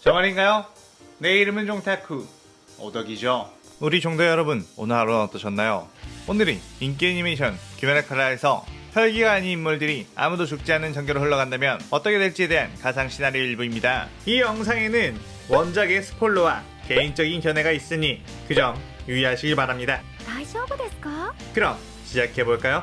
저 말인가요? 내 이름은 종타쿠 오덕이죠. 우리 종도 여러분, 오늘 하루는 어떠셨나요? 오늘은 인기 애니메이션 귀멸의칼날에서 혈기가 아닌 인물들이 아무도 죽지 않는 전개로 흘러간다면 어떻게 될지에 대한 가상 시나리오 일부입니다. 이 영상에는 원작의 스포일러와 개인적인 견해가 있으니 그 점 유의하시길 바랍니다. 大丈夫ですか? 그럼 시작해볼까요?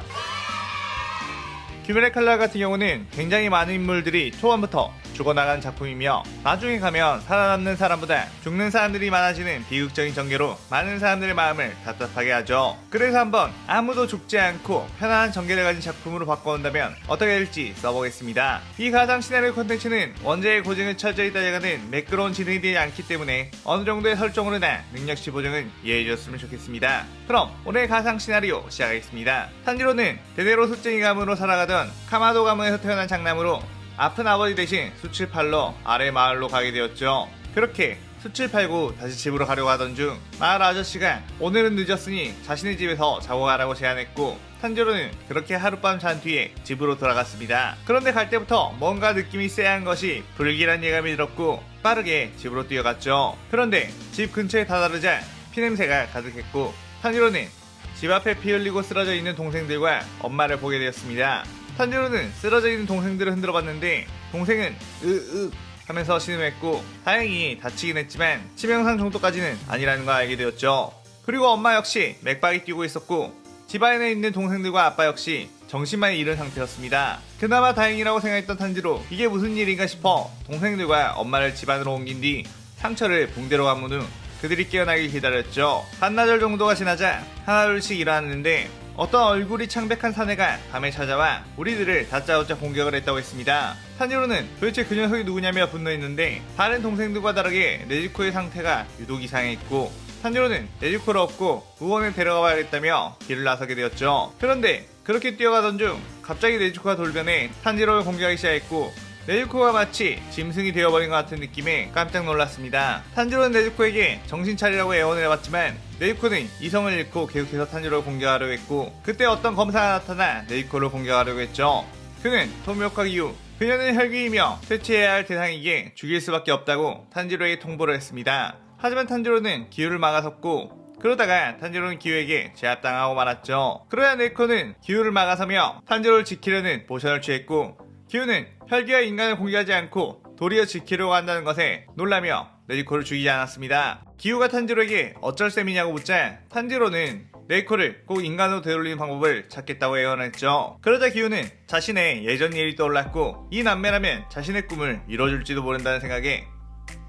귀멸의칼날 같은 경우는 굉장히 많은 인물들이 초반부터 죽어나간 작품이며 나중에 가면 살아남는 사람보다 죽는 사람들이 많아지는 비극적인 전개로 많은 사람들의 마음을 답답하게 하죠. 그래서 한번 아무도 죽지 않고 편안한 전개를 가진 작품으로 바꿔온다면 어떻게 될지 써보겠습니다. 이 가상 시나리오 콘텐츠는 원제의 고증을 철저히 따져가는 매끄러운 진행이 되지 않기 때문에 어느 정도의 설정으로나 능력치 보정은 이해해줬으면 좋겠습니다. 그럼 오늘 가상 시나리오 시작하겠습니다. 탄지로는 대대로 숫쟁이 가문으로 살아가던 카마도 가문에서 태어난 장남으로 아픈 아버지 대신 숯을 팔러 아래 마을로 가게 되었죠. 그렇게 숯을 팔고 다시 집으로 가려고 하던 중 마을 아저씨가 오늘은 늦었으니 자신의 집에서 자고 가라고 제안했고 탄지로는 그렇게 하룻밤 잔 뒤에 집으로 돌아갔습니다. 그런데 갈 때부터 뭔가 느낌이 쎄한 것이 불길한 예감이 들었고 빠르게 집으로 뛰어갔죠. 그런데 집 근처에 다다르자 피냄새가 가득했고 탄지로는 집 앞에 피 흘리고 쓰러져 있는 동생들과 엄마를 보게 되었습니다. 탄지로는 쓰러져 있는 동생들을 흔들어봤는데 동생은 으으 하면서 신음했고 다행히 다치긴 했지만 치명상 정도까지는 아니라는 걸 알게 되었죠. 그리고 엄마 역시 맥박이 뛰고 있었고 집 안에 있는 동생들과 아빠 역시 정신만 잃은 상태였습니다. 그나마 다행이라고 생각했던 탄지로 이게 무슨 일인가 싶어 동생들과 엄마를 집 안으로 옮긴 뒤 상처를 붕대로 감은 후 그들이 깨어나길 기다렸죠. 반나절 정도가 지나자 하나둘씩 일어났는데 어떤 얼굴이 창백한 사내가 밤에 찾아와 우리들을 다짜고짜 공격을 했다고 했습니다. 탄지로는 도대체 그 녀석이 누구냐며 분노했는데 다른 동생들과 다르게 네즈코의 상태가 유독 이상했고 탄지로는 네즈코를 업고 의원에 데려가 봐야겠다며 길을 나서게 되었죠. 그런데 그렇게 뛰어가던 중 갑자기 네즈코가 돌변해 탄지로를 공격하기 시작했고 네즈코가 마치 짐승이 되어버린 것 같은 느낌에 깜짝 놀랐습니다. 탄지로는 네즈코에게 정신 차리라고 애원을 해봤지만 네즈코는 이성을 잃고 계속해서 탄지로를 공격하려고 했고 그때 어떤 검사가 나타나 네즈코를 공격하려고 했죠. 그는 토미오카 기후 그녀는 혈기이며 퇴치해야 할 대상에게 죽일 수밖에 없다고 탄지로에게 통보를 했습니다. 하지만 탄지로는 기후를 막아섰고 그러다가 탄지로는 기후에게 제압당하고 말았죠. 그러자 네즈코는 기후를 막아서며 탄지로를 지키려는 모션을 취했고 기후는 혈기와 인간을 공격하지 않고 도리어 지키려고 한다는 것에 놀라며 네즈코를 죽이지 않았습니다. 기후가 탄지로에게 어쩔 셈이냐고 묻자 탄지로는 네즈코를 꼭 인간으로 되돌리는 방법을 찾겠다고 애원했죠. 그러자 기후는 자신의 예전 일이 떠올랐고 이 남매라면 자신의 꿈을 이뤄줄지도 모른다는 생각에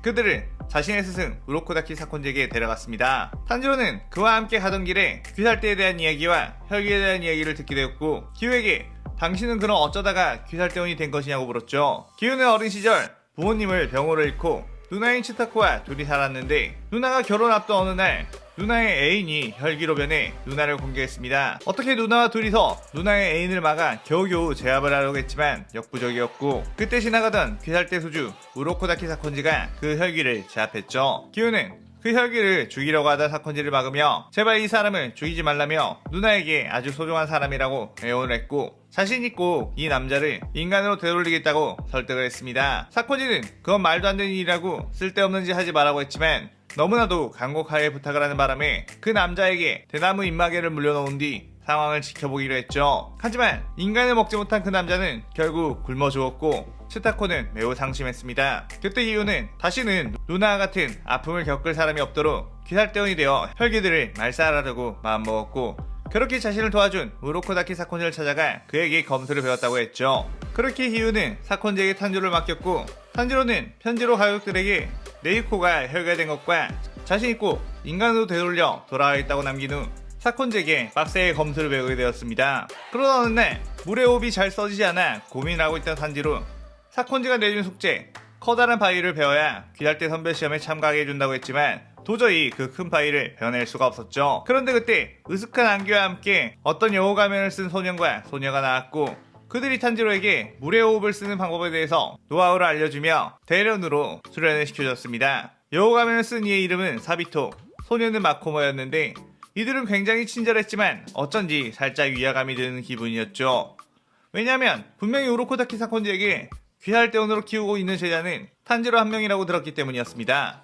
그들을 자신의 스승 우로코다키 사콘지에게 데려갔습니다. 탄지로는 그와 함께 가던 길에 귀살대에 대한 이야기와 혈기에 대한 이야기를 듣게 되었고 기후에게 당신은 그럼 어쩌다가 귀살대원이 된 것이냐고 물었죠. 기후는 어린 시절 부모님을 병으로 잃고 누나인 치타코와 둘이 살았는데 누나가 결혼 앞둔 어느 날 누나의 애인이 혈기로 변해 누나를 공격했습니다. 어떻게 누나와 둘이서 누나의 애인을 막아 겨우겨우 제압을 하려고 했지만 역부족이었고 그때 지나가던 귀살대 수주 우로코다키 사콘지가 그 혈기를 제압했죠. 기후는 그 혈기를 죽이려고 하던 사콘지를 막으며 제발 이 사람을 죽이지 말라며 누나에게 아주 소중한 사람이라고 애원을 했고 자신있고 이 남자를 인간으로 되돌리겠다고 설득을 했습니다. 사콘지는 그건 말도 안 되는 일이라고 쓸데없는 짓 하지 말라고 했지만 너무나도 간곡하게 부탁을 하는 바람에 그 남자에게 대나무 잎마개를 물려놓은 뒤 상황을 지켜보기로 했죠. 하지만 인간을 먹지 못한 그 남자는 결국 굶어 죽었고 치타코는 매우 상심했습니다. 그때 이유는 다시는 누나와 같은 아픔을 겪을 사람이 없도록 귀살대원이 되어 혈기들을 말살하려고 마음먹었고 그렇게 자신을 도와준 우로코다키 사콘지를 찾아가 그에게 검술을 배웠다고 했죠. 그렇게 기후는 사콘지에게 탄지로를 맡겼고 탄지로는 편지로 가족들에게 네즈코가 혈기가 된 것과 자신있고 인간으로 되돌려 돌아가겠다고 남긴 후 사콘지에게 빡세게 검술을 배우게 되었습니다. 그러던 어느 날 물의 호흡이 잘 써지지 않아 고민하고 있던 탄지로 사콘지가 내준 숙제 커다란 바위를 베어야 귀살대 선별 시험에 참가하게 해준다고 했지만 도저히 그 큰 바위를 베어낼 수가 없었죠. 그런데 그때 으슥한 안개와 함께 어떤 여우 가면을 쓴 소년과 소녀가 나왔고 그들이 탄지로에게 물의 호흡을 쓰는 방법에 대해서 노하우를 알려주며 대련으로 수련을 시켜줬습니다. 여우 가면을 쓴 이의 이름은 사비토, 소년은 마코모였는데 이들은 굉장히 친절했지만 어쩐지 살짝 위화감이 드는 기분이었죠. 왜냐하면 분명히 우로코다키 사콘지에게 귀할대원으로 키우고 있는 제자는 탄지로 한 명이라고 들었기 때문이었습니다.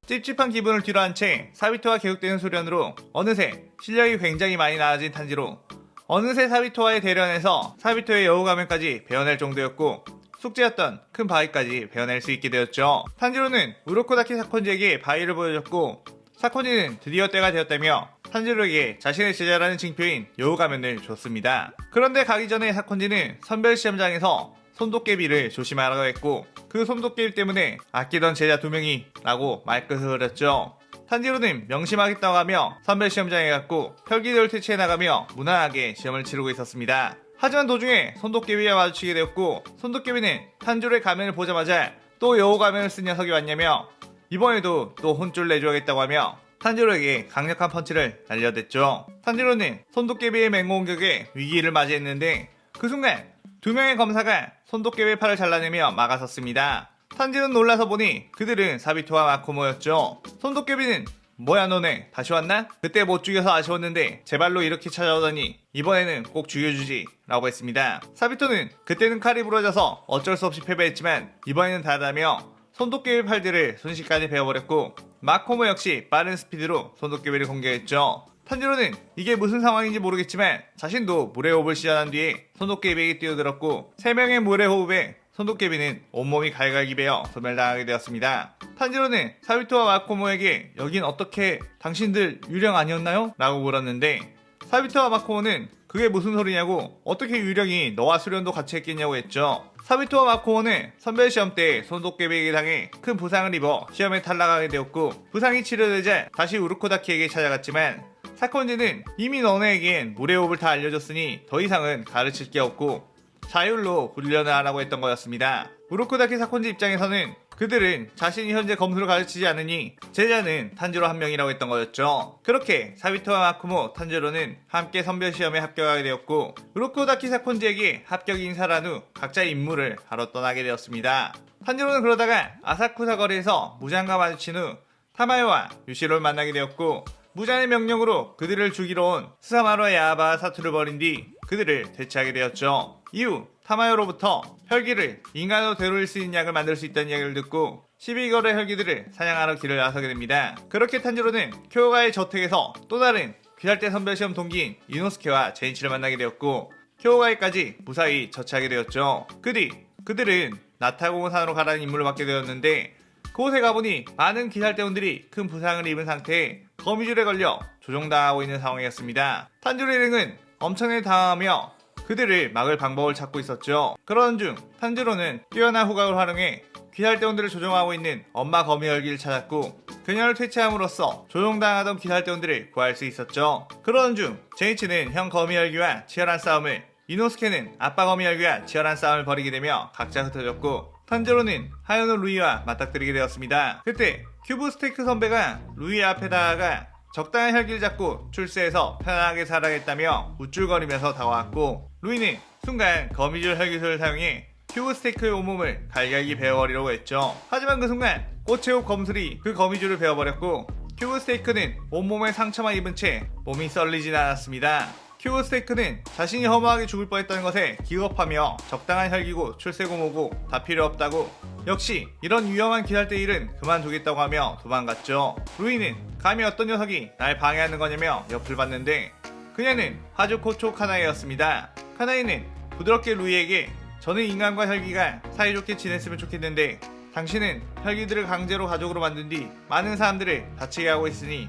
찝찝한 기분을 뒤로한 채 사비토와 계속되는 소련으로 어느새 실력이 굉장히 많이 나아진 탄지로 어느새 사비토와의 대련에서 사비토의 여우 가면까지 배워낼 정도였고 숙제였던 큰 바위까지 배워낼 수 있게 되었죠. 탄지로는 우로코다키 사콘지에게 바위를 보여줬고 사콘지는 드디어 때가 되었다며 탄지로에게 자신의 제자라는 징표인 여우 가면을 줬습니다. 그런데 가기 전에 사콘지는 선별시험장에서 손도깨비를 조심하라고 했고 그 손도깨비 때문에 아끼던 제자 2명이 라고 말끝을 흐렸죠. 탄지로는 명심하겠다고 하며 선별시험장에 갔고 혈기들을 퇴치해 나가며 무난하게 시험을 치르고 있었습니다. 하지만 도중에 손도깨비와 마주치게 되었고 손도깨비는 탄지로의 가면을 보자마자 또 여우 가면을 쓴 녀석이 왔냐며 이번에도 또 혼쭐 내줘야겠다고 하며 탄지로에게 강력한 펀치를 날려댔죠. 탄지로는 손도깨비의 맹공 공격에 위기를 맞이했는데 그 순간 2명의 검사가 손도깨비의 팔을 잘라내며 막아섰습니다. 탄지로는 놀라서 보니 그들은 사비토와 마코모였죠. 손도깨비는 뭐야 너네 다시 왔나? 그때 못 죽여서 아쉬웠는데 제 발로 이렇게 찾아오다니 이번에는 꼭 죽여주지 라고 했습니다. 사비토는 그때는 칼이 부러져서 어쩔 수 없이 패배했지만 이번에는 다르다며 손도깨비 팔들을 순식간에 베어버렸고 마코모 역시 빠른 스피드로 손도깨비를 공격했죠. 탄지로는 이게 무슨 상황인지 모르겠지만 자신도 물의 호흡을 시전한 뒤에 손도깨비에게 뛰어들었고 3명의 물의 호흡에 손도깨비는 온몸이 갈갈기베어 소멸당하게 되었습니다. 탄지로는 사비토와 마코모에게 여긴 어떻게 당신들 유령 아니었나요? 라고 물었는데 사비토와 마코모는 그게 무슨 소리냐고 어떻게 유령이 너와 수련도 같이 했겠냐고 했죠. 사비토와 마코모는 선별시험 때 손도깨비에게 당해 큰 부상을 입어 시험에 탈락하게 되었고 부상이 치료되자 다시 우르코다키에게 찾아갔지만 사콘지는 이미 너네에겐 물의 호흡을 다 알려줬으니 더 이상은 가르칠 게 없고 자율로 훈련을 하라고 했던 거였습니다. 우르코다키 사콘지 입장에서는 그들은 자신이 현재 검수를 가르치지 않으니 제자는 탄지로 한 명이라고 했던 거였죠. 그렇게 사비토와 마코모, 탄지로는 함께 선별시험에 합격하게 되었고 우르코다키 사콘지에게 합격 인사한 후 각자의 임무를 하러 떠나게 되었습니다. 탄지로는 그러다가 아사쿠사 거리에서 무장과 마주친 후 타마요와 유시로를 만나게 되었고 무장의 명령으로 그들을 죽이러 온 스사마루와 야바와 사투를 벌인 뒤 그들을 대체하게 되었죠. 이후 타마요로부터 혈기를 인간으로 되돌릴 수 있는 약을 만들 수 있다는 이야기를 듣고 12개월의 혈기들을 사냥하러 길을 나서게 됩니다. 그렇게 탄지로는 쿄가의 저택에서 또 다른 귀할대 선별시험 동기인 이노스케와 제니치를 만나게 되었고 쿄가에까지 무사히 처치하게 되었죠. 그 뒤 그들은 나타공산으로 가라는 임무를 받게 되었는데 그곳에 가보니 많은 귀할대원들이 큰 부상을 입은 상태에 거미줄에 걸려 조종당하고 있는 상황이었습니다. 탄지로 일행은 엄청나게 당황하며 그들을 막을 방법을 찾고 있었죠. 그러던 중 탄지로는 뛰어난 후각을 활용해 귀할대원들을 조종하고 있는 엄마 거미 혈기를 찾았고 그녀를 퇴치함으로써 조종당하던 귀할대원들을 구할 수 있었죠. 그러던 중 제이치는 형 거미 혈기와 치열한 싸움을 이노스케는 아빠 거미 혈기와 치열한 싸움을 벌이게 되며 각자 흩어졌고 탄지로는 하요노 루이와 맞닥뜨리게 되었습니다. 그때 큐브 스테이크 선배가 루이 앞에 다가가 적당한 혈기를 잡고 출세해서 편안하게 살아야겠다며 우쭐거리면서 다가왔고 루이는 순간 거미줄 혈기술을 사용해 큐브 스테이크의 온몸을 갈갈기 베어버리려고 했죠. 하지만 그 순간 꽃의 옥 검술이 그 거미줄을 베어버렸고 큐브 스테이크는 온몸에 상처만 입은 채 몸이 썰리진 않았습니다. 큐브 스테이크는 자신이 허무하게 죽을 뻔했다는 것에 기겁하며 적당한 혈기고 출세고 뭐고 다 필요 없다고 역시 이런 위험한 귀할대 일은 그만두겠다고 하며 도망갔죠. 루이는 감히 어떤 녀석이 날 방해하는 거냐며 옆을 봤는데 그녀는 하주코초 카나에였습니다. 카나에는 부드럽게 루이에게 저는 인간과 혈기가 사이좋게 지냈으면 좋겠는데 당신은 혈기들을 강제로 가족으로 만든 뒤 많은 사람들을 다치게 하고 있으니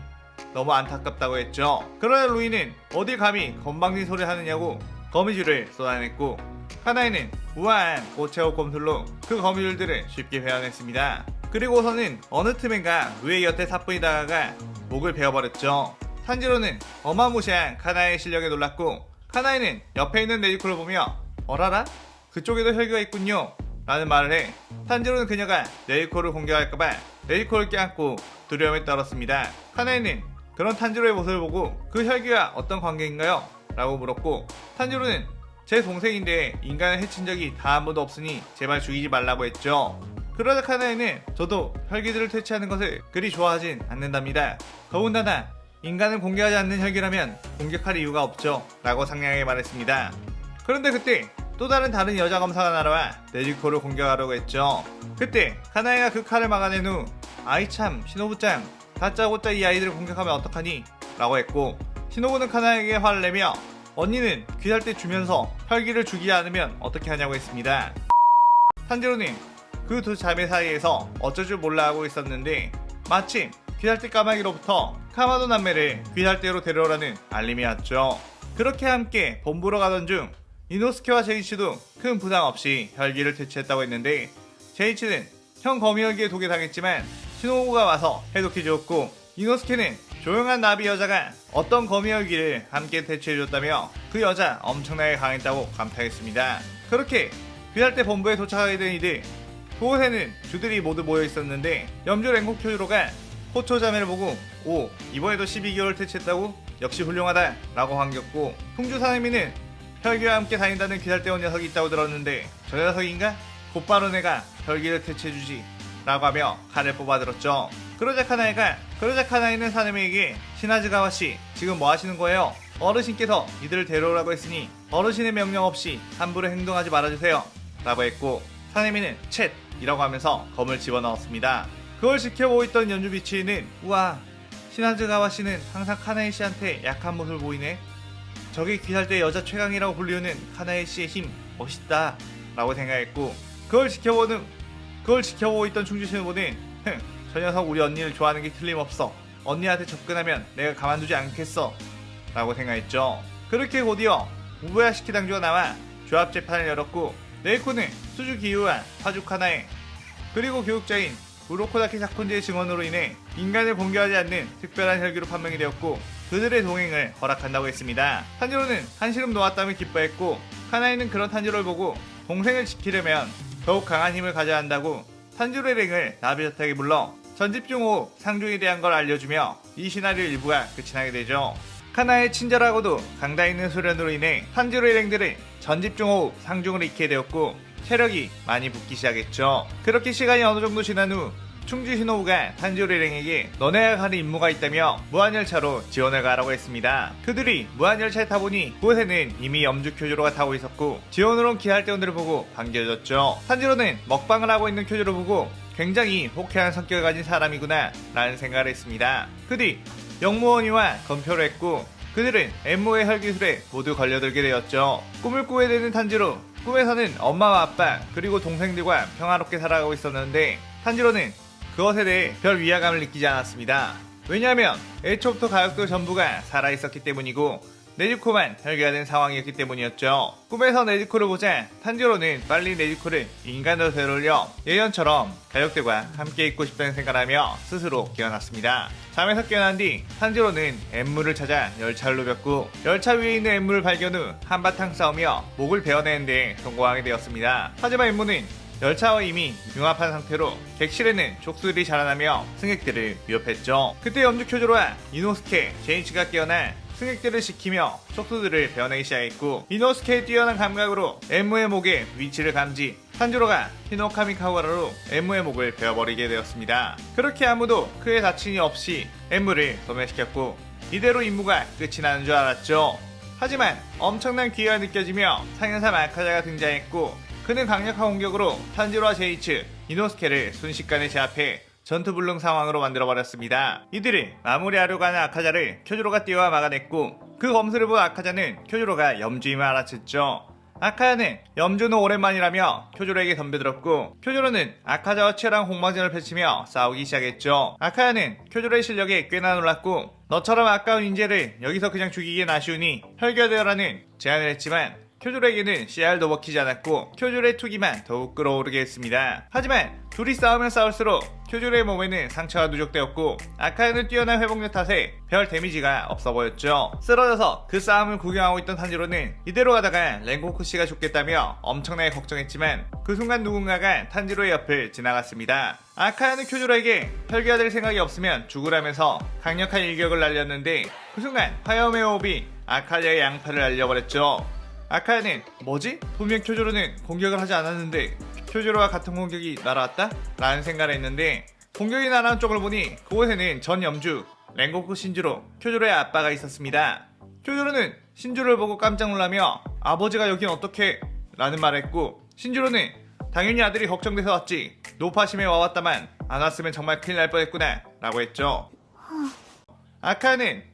너무 안타깝다고 했죠. 그러나 루이는 어딜 감히 건방진 소리를 하느냐고 거미줄을 쏟아냈고 카나에는 우아한 꽃의 검술로 그 거미줄들을 쉽게 베어냈습니다. 그리고서는 어느 틈엔가 루이의 곁에 사뿐히 다가가 목을 베어버렸죠. 탄지로는 어마무시한 카나에의 실력에 놀랐고 카나에는 옆에 있는 네지코를 보며 어라라? 그쪽에도 혈기가 있군요 라는 말을 해 탄지로는 그녀가 네지코를 공격할까봐 네지코를 껴안고 두려움에 떨었습니다. 카나에는 그런 탄지로의 모습을 보고 그 혈기와 어떤 관계인가요? 라고 물었고 탄지로는 제 동생인데 인간을 해친 적이 단 한 번도 없으니 제발 죽이지 말라고 했죠. 그러자 카나에는 저도 혈기들을 퇴치하는 것을 그리 좋아하진 않는답니다. 더군다나 인간을 공격하지 않는 혈기라면 공격할 이유가 없죠 라고 상냥하게 말했습니다. 그런데 그때 또 다른 여자 검사가 날아와 네지코를 공격하려고 했죠. 그때 카나에가 그 칼을 막아낸 후 아이 참 시노부짱 다짜고짜 이 아이들을 공격하면 어떡하니? 라고 했고 시노부는 카나에게 화를 내며 언니는 귀할 때 주면서 혈기를 주지 않으면 어떻게 하냐고 했습니다. 탄지로는 그 두 자매 사이에서 어쩔 줄 몰라 하고 있었는데 마침 귀할 때 까마귀로부터 카마도 남매를 귀할 때로 데려오라는 알림이 왔죠. 그렇게 함께 본부로 가던 중 이노스케와 제이치도 큰 부담 없이 혈기를 퇴치했다고 했는데 제이치는 형 거미혈기에 독에 당했지만 시노부가 와서 해독해 주었고 이노스케는 조용한 나비 여자가 어떤 거미혈기를 함께 퇴치해줬다며 그 여자 엄청나게 강했다고 감탄했습니다. 그렇게 귀할 때 본부에 도착하게 된 이들 그곳에는 주들이 모두 모여 있었는데 염주 랭콕 쿄주로가 호초 자매를 보고 오 이번에도 12개월을 퇴치했다고? 역시 훌륭하다 라고 반겼고 풍주 사내미는 혈기와 함께 다닌다는 귀할 때 온 녀석이 있다고 들었는데 저 녀석인가? 곧바로 내가 혈기를 퇴치해주지 라고 하며 칼을 뽑아들었죠. 그러자 카나에는 사내미에게 시나즈가와씨 지금 뭐 하시는 거예요? 어르신께서 이들을 데려오라고 했으니 어르신의 명령 없이 함부로 행동하지 말아주세요 라고 했고 사내미는 챗 이라고 하면서 검을 집어넣었습니다. 그걸 지켜보고 있던 연주비치는 우와 시나즈가와씨는 항상 카나에씨한테 약한 모습을 보이네. 저게 귀할 때 여자 최강이라고 불리우는 카나에씨의 힘 멋있다 라고 생각했고 그걸 지켜보고 있던 충주신호부는 저 녀석 우리 언니를 좋아하는 게 틀림없어. 언니한테 접근하면 내가 가만두지 않겠어 라고 생각했죠. 그렇게 곧이어 우부야시키 당주가 나와 조합 재판을 열었고 네이코는 수주 기우와 파주 카나에 그리고 교육자인 우로코다키 사콘지의 증언으로 인해 인간을 공격하지 않는 특별한 혈기로 판명이 되었고 그들의 동행을 허락한다고 했습니다. 탄지로는 한시름 놓았다며 기뻐했고 카나에는 그런 탄지로를 보고 동생을 지키려면 더욱 강한 힘을 가져야 한다고 탄지로의 랭을 나비젓하게 불러 전집중호흡 상중에 대한 걸 알려주며 이 시나리오 일부가 끝이 나게 되죠. 카나의 친절하고도 강단 있는 소련으로 인해 탄지로의 랭들은 전집중호흡 상중을 잃게 되었고 체력이 많이 붙기 시작했죠. 그렇게 시간이 어느 정도 지난 후 충주 신호부가 탄지로의 랭에게 너네가 가는 임무가 있다며 무한열차로 지원을 가라고 했습니다. 그들이 무한열차에 타보니 그곳에는 이미 염주 쿄주로가 타고 있었고 지원으로 온 기할대원들을 보고 반겨졌죠. 탄지로는 먹방을 하고 있는 쿄주로 보고 굉장히 호쾌한 성격을 가진 사람이구나 라는 생각을 했습니다. 그 뒤 영무원이와 검표를 했고 그들은 엠모의 혈기술에 모두 걸려들게 되었죠. 꿈을 꾸게 되는 탄지로 꿈에서는 엄마와 아빠 그리고 동생들과 평화롭게 살아가고 있었는데 탄지로는 그것에 대해 별 위화감을 느끼지 않았습니다. 왜냐하면 애초부터 가족들 전부가 살아있었기 때문이고 네지코만 혈기가 된 상황이었기 때문이었죠. 꿈에서 네지코를 보자 탄지로는 빨리 네지코를 인간으로 되돌려 예전처럼 가족들과 함께 있고 싶다는 생각을 하며 스스로 깨어났습니다. 잠에서 깨어난 뒤 탄지로는 엠무를 찾아 열차를 누볐고 열차 위에 있는 엠무를 발견 후 한바탕 싸우며 목을 베어내는 데 성공하게 되었습니다. 하지만 엠무는 열차와 이미 융합한 상태로 객실에는 족수들이 자라나며 승객들을 위협했죠. 그때 염주 쿄주로와 이노스케, 제이치가 깨어나 승객들을 지키며 촉수들을 베어내기 시작했고 이노스케의 뛰어난 감각으로 엠무의 목의 위치를 감지 탄지로가 히노카미카와라로 엠무의 목을 베어버리게 되었습니다. 그렇게 아무도 크게 다침이 없이 엠무를 소멸시켰고 이대로 임무가 끝이 나는 줄 알았죠. 하지만 엄청난 기회가 느껴지며 상현사 마카자가 등장했고 그는 강력한 공격으로 탄지로와 제이츠, 이노스케를 순식간에 제압해 전투불능 상황으로 만들어버렸습니다. 이들을 마무리하려고 하는 아카자를 쿄주로가 뛰어와 막아냈고 그 검수를 본 아카자는 쿄주로가 염주임을 알아챘죠. 아카자는 염주는 오랜만이라며 쿄주로에게 덤벼들었고 쿄주로는 아카자와 치열한 공방전을 펼치며 싸우기 시작했죠. 아카자는 쿄주로의 실력에 꽤나 놀랐고 너처럼 아까운 인재를 여기서 그냥 죽이기엔 아쉬우니 혈교되어라는 제안을 했지만 쿄주로에게는 CR도 먹히지 않았고 쿄주로의 투기만 더욱 끌어오르게 했습니다. 하지만 둘이 싸우면 싸울수록 쿄주로의 몸에는 상처가 누적되었고 아카야는 뛰어난 회복력 탓에 별 데미지가 없어 보였죠. 쓰러져서 그 싸움을 구경하고 있던 탄지로는 이대로 가다가 랭고쿠씨가 죽겠다며 엄청나게 걱정했지만 그 순간 누군가가 탄지로의 옆을 지나갔습니다. 아카야는 쿄주로에게 혈기가 될 생각이 없으면 죽으라면서 강력한 일격을 날렸는데 그 순간 화염의 호흡이 아카야의 양팔을 날려버렸죠. 아카야는 뭐지? 분명 쿄주로는 공격을 하지 않았는데 쿄주로와 같은 공격이 날아왔다? 라는 생각을 했는데 공격이 날아온 쪽을 보니 그곳에는 전 염주 랭고쿠 신주로 쿄주로의 아빠가 있었습니다. 쿄주로는 신주를 보고 깜짝 놀라며 아버지가 여긴 어떻게? 라는 말을 했고, 신주로는 당연히 아들이 걱정돼서 왔지. 노파심에 와왔다만 안 왔으면 정말 큰일 날 뻔했구나 라고 했죠. 아카야는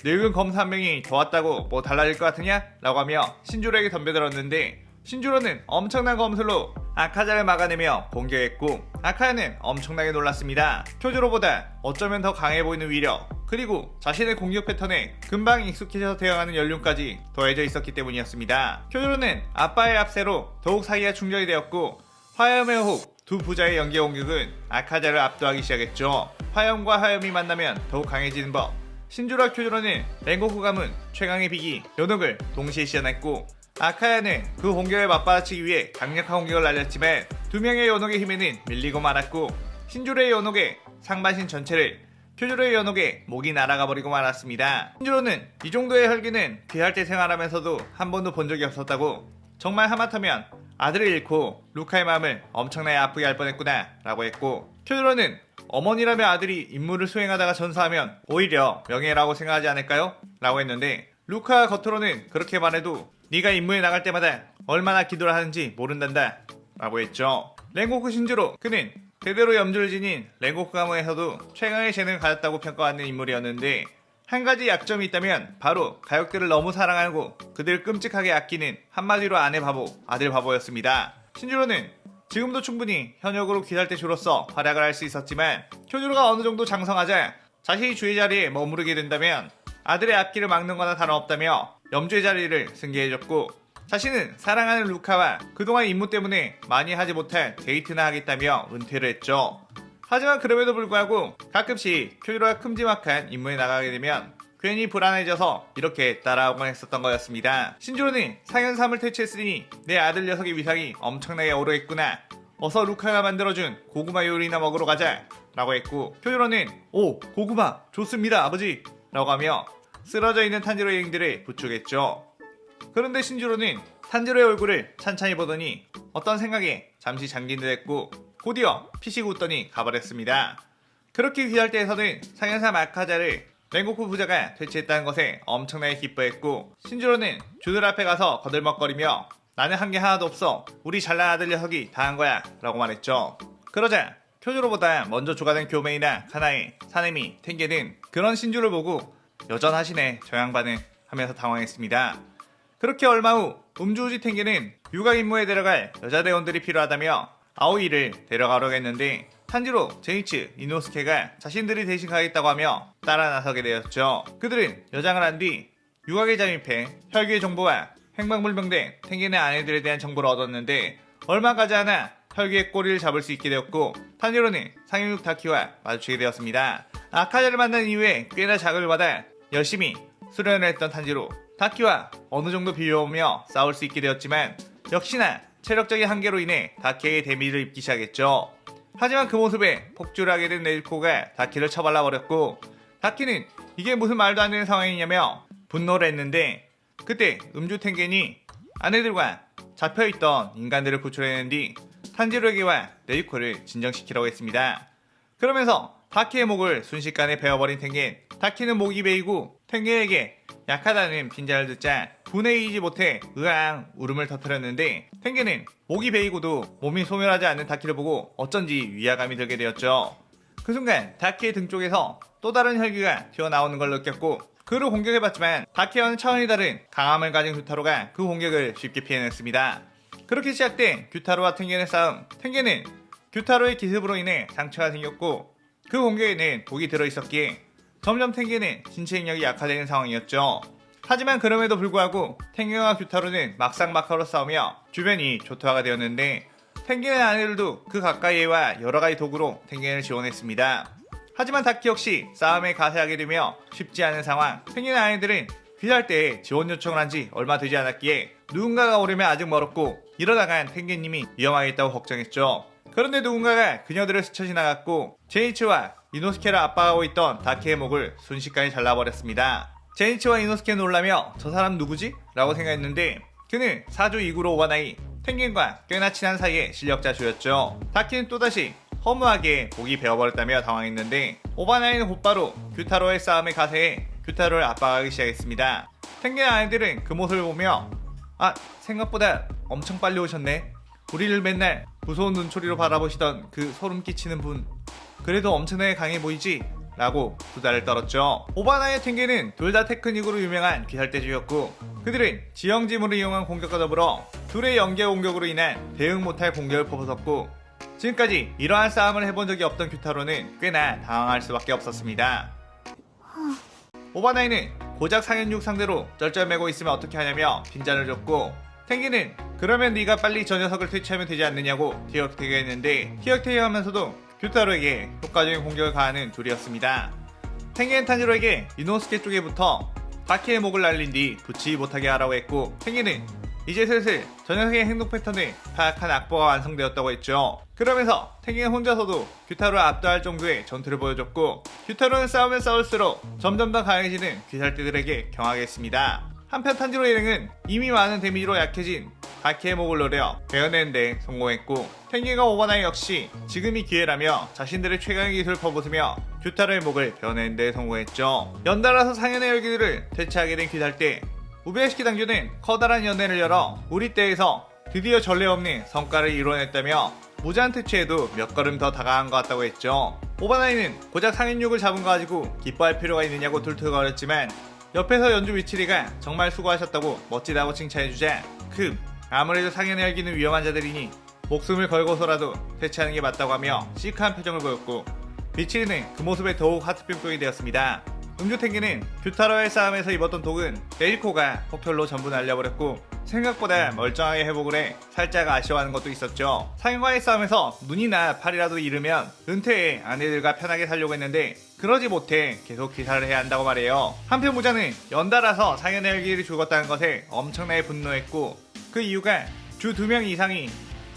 늙은 검사 한 명이 더 왔다고 뭐 달라질 것 같으냐? 라고 하며 신주로에게 덤벼들었는데, 신주로는 엄청난 검술로 아카자를 막아내며 공격했고, 아카야는 엄청나게 놀랐습니다. 쿄조로보다 어쩌면 더 강해 보이는 위력, 그리고 자신의 공격 패턴에 금방 익숙해져서 대응하는 연륜까지 더해져 있었기 때문이었습니다. 쿄조로는 아빠의 압세로 더욱 사기가 충전이 되었고, 화염의 호흡 두 부자의 연계 공격은 아카자를 압도하기 시작했죠. 화염과 화염이 만나면 더욱 강해지는 법. 신주로와 쿄조로는 랭고쿠 가문 최강의 비기 요녹을 동시에 시연했고, 아카야는 그 공격을 맞받아치기 위해 강력한 공격을 날렸지만 두 명의 요녹의 힘에는 밀리고 말았고, 신주로의 요녹의 상반신 전체를 쿄조로의 요녹의 목이 날아가 버리고 말았습니다. 신주로는 이 정도의 혈기는 귀할 때 생활하면서도 한 번도 본 적이 없었다고, 정말 하마터면 아들을 잃고 루카의 마음을 엄청나게 아프게 할 뻔했구나 라고 했고, 쿄조로는 어머니라며 아들이 임무를 수행하다가 전사하면 오히려 명예라고 생각하지 않을까요? 라고 했는데, 루카가 겉으로는 그렇게 말해도 네가 임무에 나갈 때마다 얼마나 기도를 하는지 모른단다 라고 했죠. 랭고쿠 신주로, 그는 대대로 염주를 지닌 랭고쿠 가문에서도 최강의 재능을 가졌다고 평가받는 인물이었는데, 한 가지 약점이 있다면 바로 가족들을 너무 사랑하고 그들을 끔찍하게 아끼는, 한마디로 아내 바보, 아들 바보였습니다. 신주로는 지금도 충분히 현역으로 귀살대주로서 활약을 할 수 있었지만, 쿄조로가 어느 정도 장성하자 자신이 주의 자리에 머무르게 된다면 아들의 앞길을 막는 거나 다름없다며 염주의 자리를 승계해줬고, 자신은 사랑하는 루카와 그동안 임무 때문에 많이 하지 못한 데이트나 하겠다며 은퇴를 했죠. 하지만 그럼에도 불구하고 가끔씩 쿄조로가 큼지막한 임무에 나가게 되면 괜히 불안해져서 이렇게 따라오곤 했었던 거였습니다. 신주로는 상현삼을 퇴치했으니 내 아들 녀석의 위상이 엄청나게 오르겠구나. 어서 루카가 만들어준 고구마 요리나 먹으러 가자 라고 했고, 쿄조로는 오, 고구마 좋습니다 아버지 라고 하며 쓰러져 있는 탄지로의 행들을 부축했죠. 그런데 신주로는 탄지로의 얼굴을 찬찬히 보더니 어떤 생각에 잠시 잠긴 듯 했고, 곧이어 피식 웃더니 가버렸습니다. 그렇게 귀할 때에서는 상현삼 아카자를 랭고쿠 부자가 퇴치했다는 것에 엄청나게 기뻐했고, 신주로는 주들 앞에 가서 거들먹거리며 나는 한 게 하나도 없어, 우리 잘난 아들 녀석이 다 한 거야 라고 말했죠. 그러자 쿄조로보다 먼저 조가된 교메이나 카나에, 사네미, 텐게는 그런 신주를 보고 여전하시네 저 양반은 하면서 당황했습니다. 그렇게 얼마 후 음주우지 텐게는 유학 임무에 데려갈 여자 대원들이 필요하다며 아오이를 데려가려고 했는데, 탄지로, 제이츠, 이노스케가 자신들이 대신 가겠다고 하며 따라 나서게 되었죠. 그들은 여장을 한 뒤 유학에 잠입해 혈기의 정보와 행방불명된 텐겐의 아내들에 대한 정보를 얻었는데, 얼마 가지 않아 혈기의 꼬리를 잡을 수 있게 되었고, 탄지로는 상영육 다키와 마주치게 되었습니다. 아카자를 만난 이후에 꽤나 자극을 받아 열심히 수련을 했던 탄지로, 다키와 어느 정도 비벼보며 싸울 수 있게 되었지만 역시나 체력적인 한계로 인해 다키에게 데미지를 입기 시작했죠. 하지만 그 모습에 폭주를 하게 된 네즈코가 다키를 처발라 버렸고, 다키는 이게 무슨 말도 안 되는 상황이냐며 분노를 했는데, 그때 음주 텐겐이 아내들과 잡혀있던 인간들을 구출해낸 뒤 탄지로에게와 네즈코를 진정시키려고 했습니다. 그러면서 다키의 목을 순식간에 베어버린 텐겐, 다키는 목이 베이고 텐겐에게 약하다는 빈자를 듣자 분해이지 못해 으앙 울음을 터뜨렸는데, 텐겐은 목이 베이고도 몸이 소멸하지 않는 다키를 보고 어쩐지 위화감이 들게 되었죠. 그 순간 다키의 등 쪽에서 또 다른 혈기가 튀어나오는 걸 느꼈고, 그를 공격해봤지만 다키와는 차원이 다른 강함을 가진 규타로가 그 공격을 쉽게 피해냈습니다. 그렇게 시작된 규타로와 텐겐의 싸움, 텐겐은 규타로의 기습으로 인해 상처가 생겼고 그 공격에는 독이 들어있었기에 점점 텐겐은 신체 능력이 약화되는 상황이었죠. 하지만 그럼에도 불구하고 텐겐과 규타로는 막상막하로 싸우며 주변이 조토화가 되었는데, 텐겐의 아내들도 그 가까이에와 여러가지 도구로 텐겐을 지원했습니다. 하지만 다키 역시 싸움에 가세하게 되며 쉽지 않은 상황. 텐겐의 아내들은 귀할 때 지원 요청을 한 지 얼마 되지 않았기에 누군가가 오려면 아직 멀었고, 이러다간 텐겐님이 위험하겠다고 걱정했죠. 그런데 누군가가 그녀들을 스쳐 지나갔고 제이치와 이노스케를 압박하고 있던 다키의 목을 순식간에 잘라버렸습니다. 제이치와 이노스케는 놀라며 저 사람 누구지? 라고 생각했는데, 그는 사주 이구로 오바나이, 텐겐과 꽤나 친한 사이의 실력자 주였죠. 다키는 또다시 허무하게 목이 베어버렸다며 당황했는데, 오바나이는 곧바로 규타로의 싸움에 가세해 규타로를 압박하기 시작했습니다. 텐겐의 아이들은 그 모습을 보며 생각보다 엄청 빨리 오셨네. 우리를 맨날 무서운 눈초리로 바라보시던 그 소름 끼치는 분, 그래도 엄청나게 강해 보이지? 라고 수다를 떨었죠. 오바나의 탱게는 둘 다 테크닉으로 유명한 귀살대주였고, 그들은 지형지물을 이용한 공격과 더불어 둘의 연계 공격으로 인한 대응 못할 공격을 퍼붓었고, 지금까지 이러한 싸움을 해본 적이 없던 규타로는 꽤나 당황할 수밖에 없었습니다. 오바나이는 고작 상현육 상대로 쩔쩔매고 있으면 어떻게 하냐며 빈잔을 줬고, 탱기는 그러면 네가 빨리 저 녀석을 퇴치하면 되지 않느냐고 티격태격했는데, 티격태격하면서도 규타로에게 효과적인 공격을 가하는 둘이었습니다. 탱기는 탄지로에게 이노스케 쪽에 붙어 바퀴의 목을 날린 뒤 붙이지 못하게 하라고 했고, 탱기는 이제 슬슬 저 녀석의 행동 패턴을 파악한 악보가 완성되었다고 했죠. 그러면서 탱기는 혼자서도 규타로를 압도할 정도의 전투를 보여줬고, 규타로는 싸우면 싸울수록 점점 더 강해지는 귀살대들에게 경하겠습니다. 한편 탄지로 일행은 이미 많은 데미지로 약해진 바퀴의 목을 노려 베어내는 데 성공했고, 탱기가 오바나이 역시 지금이 기회라며 자신들의 최강의 기술을 퍼붓으며 규타로의 목을 베어내는 데 성공했죠. 연달아서 상현의 열기들을 퇴치하게 된 귀살대 우베야시키 당주는 커다란 연회를 열어 우리떼에서 드디어 전례 없는 성과를 이뤄냈다며 무제한 퇴치에도 몇 걸음 더 다가간 것 같다고 했죠. 오바나이는 고작 상현육을 잡은 거 가지고 기뻐할 필요가 있느냐고 툴툴거렸지만, 옆에서 연주 위치리가 정말 수고하셨다고 멋지다고 칭찬해주자, 아무래도 상현의 열기는 위험한 자들이니 목숨을 걸고서라도 퇴치하는 게 맞다고 하며 시크한 표정을 보였고, 미치리는 그 모습에 더욱 하트뿅뿅이 되었습니다. 음주탱기는 규타로의 싸움에서 입었던 독은 레이코가 폭혈로 전부 날려버렸고, 생각보다 멀쩡하게 회복을 해 살짝 아쉬워하는 것도 있었죠. 상현과의 싸움에서 눈이나 팔이라도 잃으면 은퇴해 아내들과 편하게 살려고 했는데 그러지 못해 계속 기사를 해야 한다고 말해요. 한편 무자는 연달아서 상현의 열기를 죽었다는 것에 엄청나게 분노했고, 그 이유가 주 2명 이상이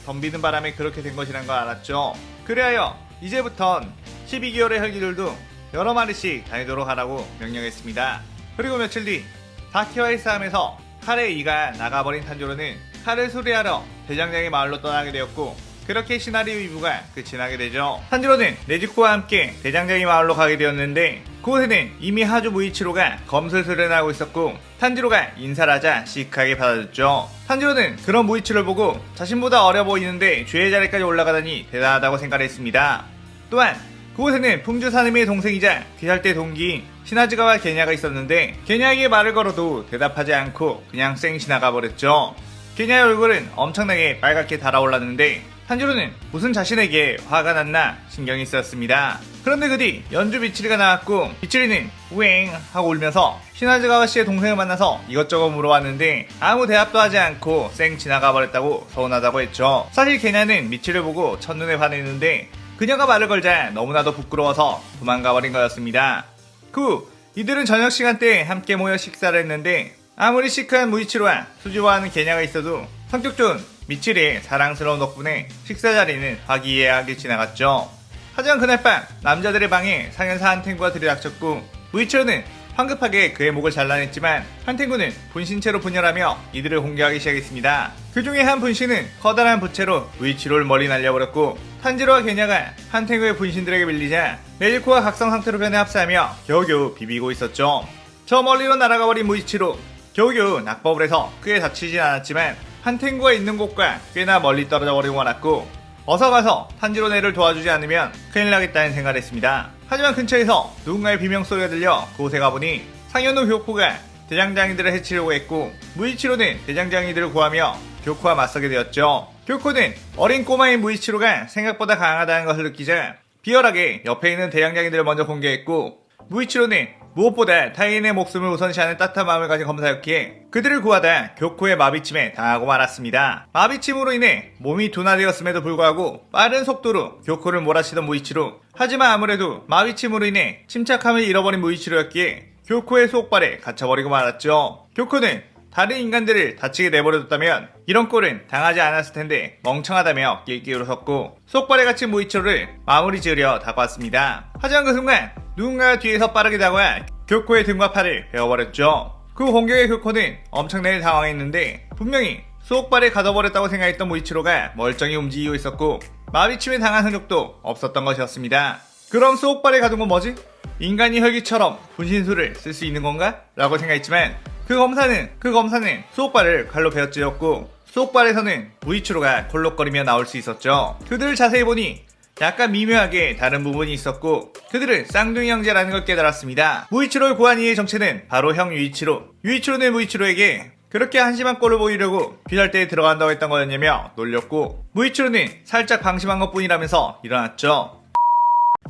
덤비는 바람에 그렇게 된 것이란 걸 알았죠. 그래하여 이제부턴 12개월의 혈기들도 여러 마리씩 다니도록 하라고 명령했습니다. 그리고 며칠 뒤 다키와의 싸움에서 칼의 이가 나가버린 탄조로는 칼을 수리하러 대장장의 마을로 떠나게 되었고, 그렇게 시나리오 2부가 끝이 나게 되죠. 탄지로는 네즈코와 함께 대장장의 마을로 가게 되었는데, 그곳에는 이미 하주 무이치로가 검술 수련하고 있었고, 탄지로가 인사를 하자 시크하게 받아줬죠. 탄지로는 그런 무이치로를 보고 자신보다 어려 보이는데 주의 자리까지 올라가다니 대단하다고 생각했습니다. 또한 그곳에는 풍주 사내미의 동생이자 귀살대 동기인 시나즈가와 게냐가 있었는데, 게냐에게 말을 걸어도 대답하지 않고 그냥 쌩 지나가 버렸죠. 게냐의 얼굴은 엄청나게 빨갛게 달아올랐는데, 탄지로는 무슨 자신에게 화가 났나 신경이 쓰였습니다. 그런데 그 뒤 연주 미치리가 나왔고, 미치리는 우엥 하고 울면서 시나즈가와 씨의 동생을 만나서 이것저것 물어봤는데 아무 대답도 하지 않고 쌩 지나가 버렸다고 서운하다고 했죠. 사실 게냐는 미치리를 보고 첫눈에 반했는데 그녀가 말을 걸자 너무나도 부끄러워서 도망가버린 거였습니다. 그 후 이들은 저녁 시간대에 함께 모여 식사를 했는데, 아무리 시크한 무이치로와 수지와하는 게냐가 있어도 성격 좋은 미치리의 사랑스러운 덕분에 식사 자리는 화기애애하게 지나갔죠. 하지만 그날 밤 남자들의 방에 상현사 한탱구가 들이닥쳤고, 무이치로는 황급하게 그의 목을 잘라냈지만 한탱구는 분신체로 분열하며 이들을 공격하기 시작했습니다. 그 중에 한 분신은 커다란 부채로 무이치로를 멀리 날려버렸고, 탄지로와 게냐가 한탱구의 분신들에게 밀리자 네즈코가 각성 상태로 변해 합사하며 겨우겨우 비비고 있었죠. 저 멀리로 날아가버린 무이치로, 겨우겨우 낙법을 해서 크게 다치진 않았지만 한탱구가 있는 곳과 꽤나 멀리 떨어져 버리고 말았고, 어서 가서 탄지로네를 도와주지 않으면 큰일 나겠다는 생각을 했습니다. 하지만 근처에서 누군가의 비명소리가 들려 그곳에 가보니 상현우 교코가 대장장이들을 해치려고 했고, 무이치로는 대장장이들을 구하며 교코와 맞서게 되었죠. 교코는 어린 꼬마인 무이치로가 생각보다 강하다는 것을 느끼자 비열하게 옆에 있는 대장장이들을 먼저 공격했고, 무이치로는 무엇보다 타인의 목숨을 우선시하는 따뜻한 마음을 가진 검사였기에 그들을 구하다 교코의 마비침에 당하고 말았습니다. 마비침으로 인해 몸이 둔화되었음에도 불구하고 빠른 속도로 교코를 몰아치던 무이치로, 하지만 아무래도 마비침으로 인해 침착함을 잃어버린 무이치로였기에 교코의 수옥발에 갇혀버리고 말았죠. 교코는 다른 인간들을 다치게 내버려뒀다면 이런 꼴은 당하지 않았을 텐데 멍청하다며 낄낄 웃었고, 수옥발에 갇힌 무이치로를 마무리 지으려 다가왔습니다. 하지만 그 순간 누군가가 뒤에서 빠르게 다가와 교코의 등과 팔을 베어버렸죠. 그 공격에 교코는 엄청나게 당황했는데, 분명히 수옥발에 가둬버렸다고 생각했던 무이치로가 멀쩡히 움직이고 있었고 마비침에 당한 흔적도 없었던 것이었습니다. 그럼 수옥발에 가둔 건 뭐지? 인간이 혈기처럼 분신술을 쓸 수 있는 건가? 라고 생각했지만 그 검사는 수옥발을 칼로 베어찌렸고 속발에서는 무이치로가 콜록거리며 나올 수 있었죠. 그들을 자세히 보니 약간 미묘하게 다른 부분이 있었고 그들은 쌍둥이 형제라는 걸 깨달았습니다. 무이치로를 구한 이의 정체는 바로 형 유이치로. 유이치로는 무이치로에게 그렇게 한심한 꼴을 보이려고 귀살대에 들어간다고 했던 거였냐며 놀렸고 무이치로는 살짝 방심한 것뿐이라면서 일어났죠.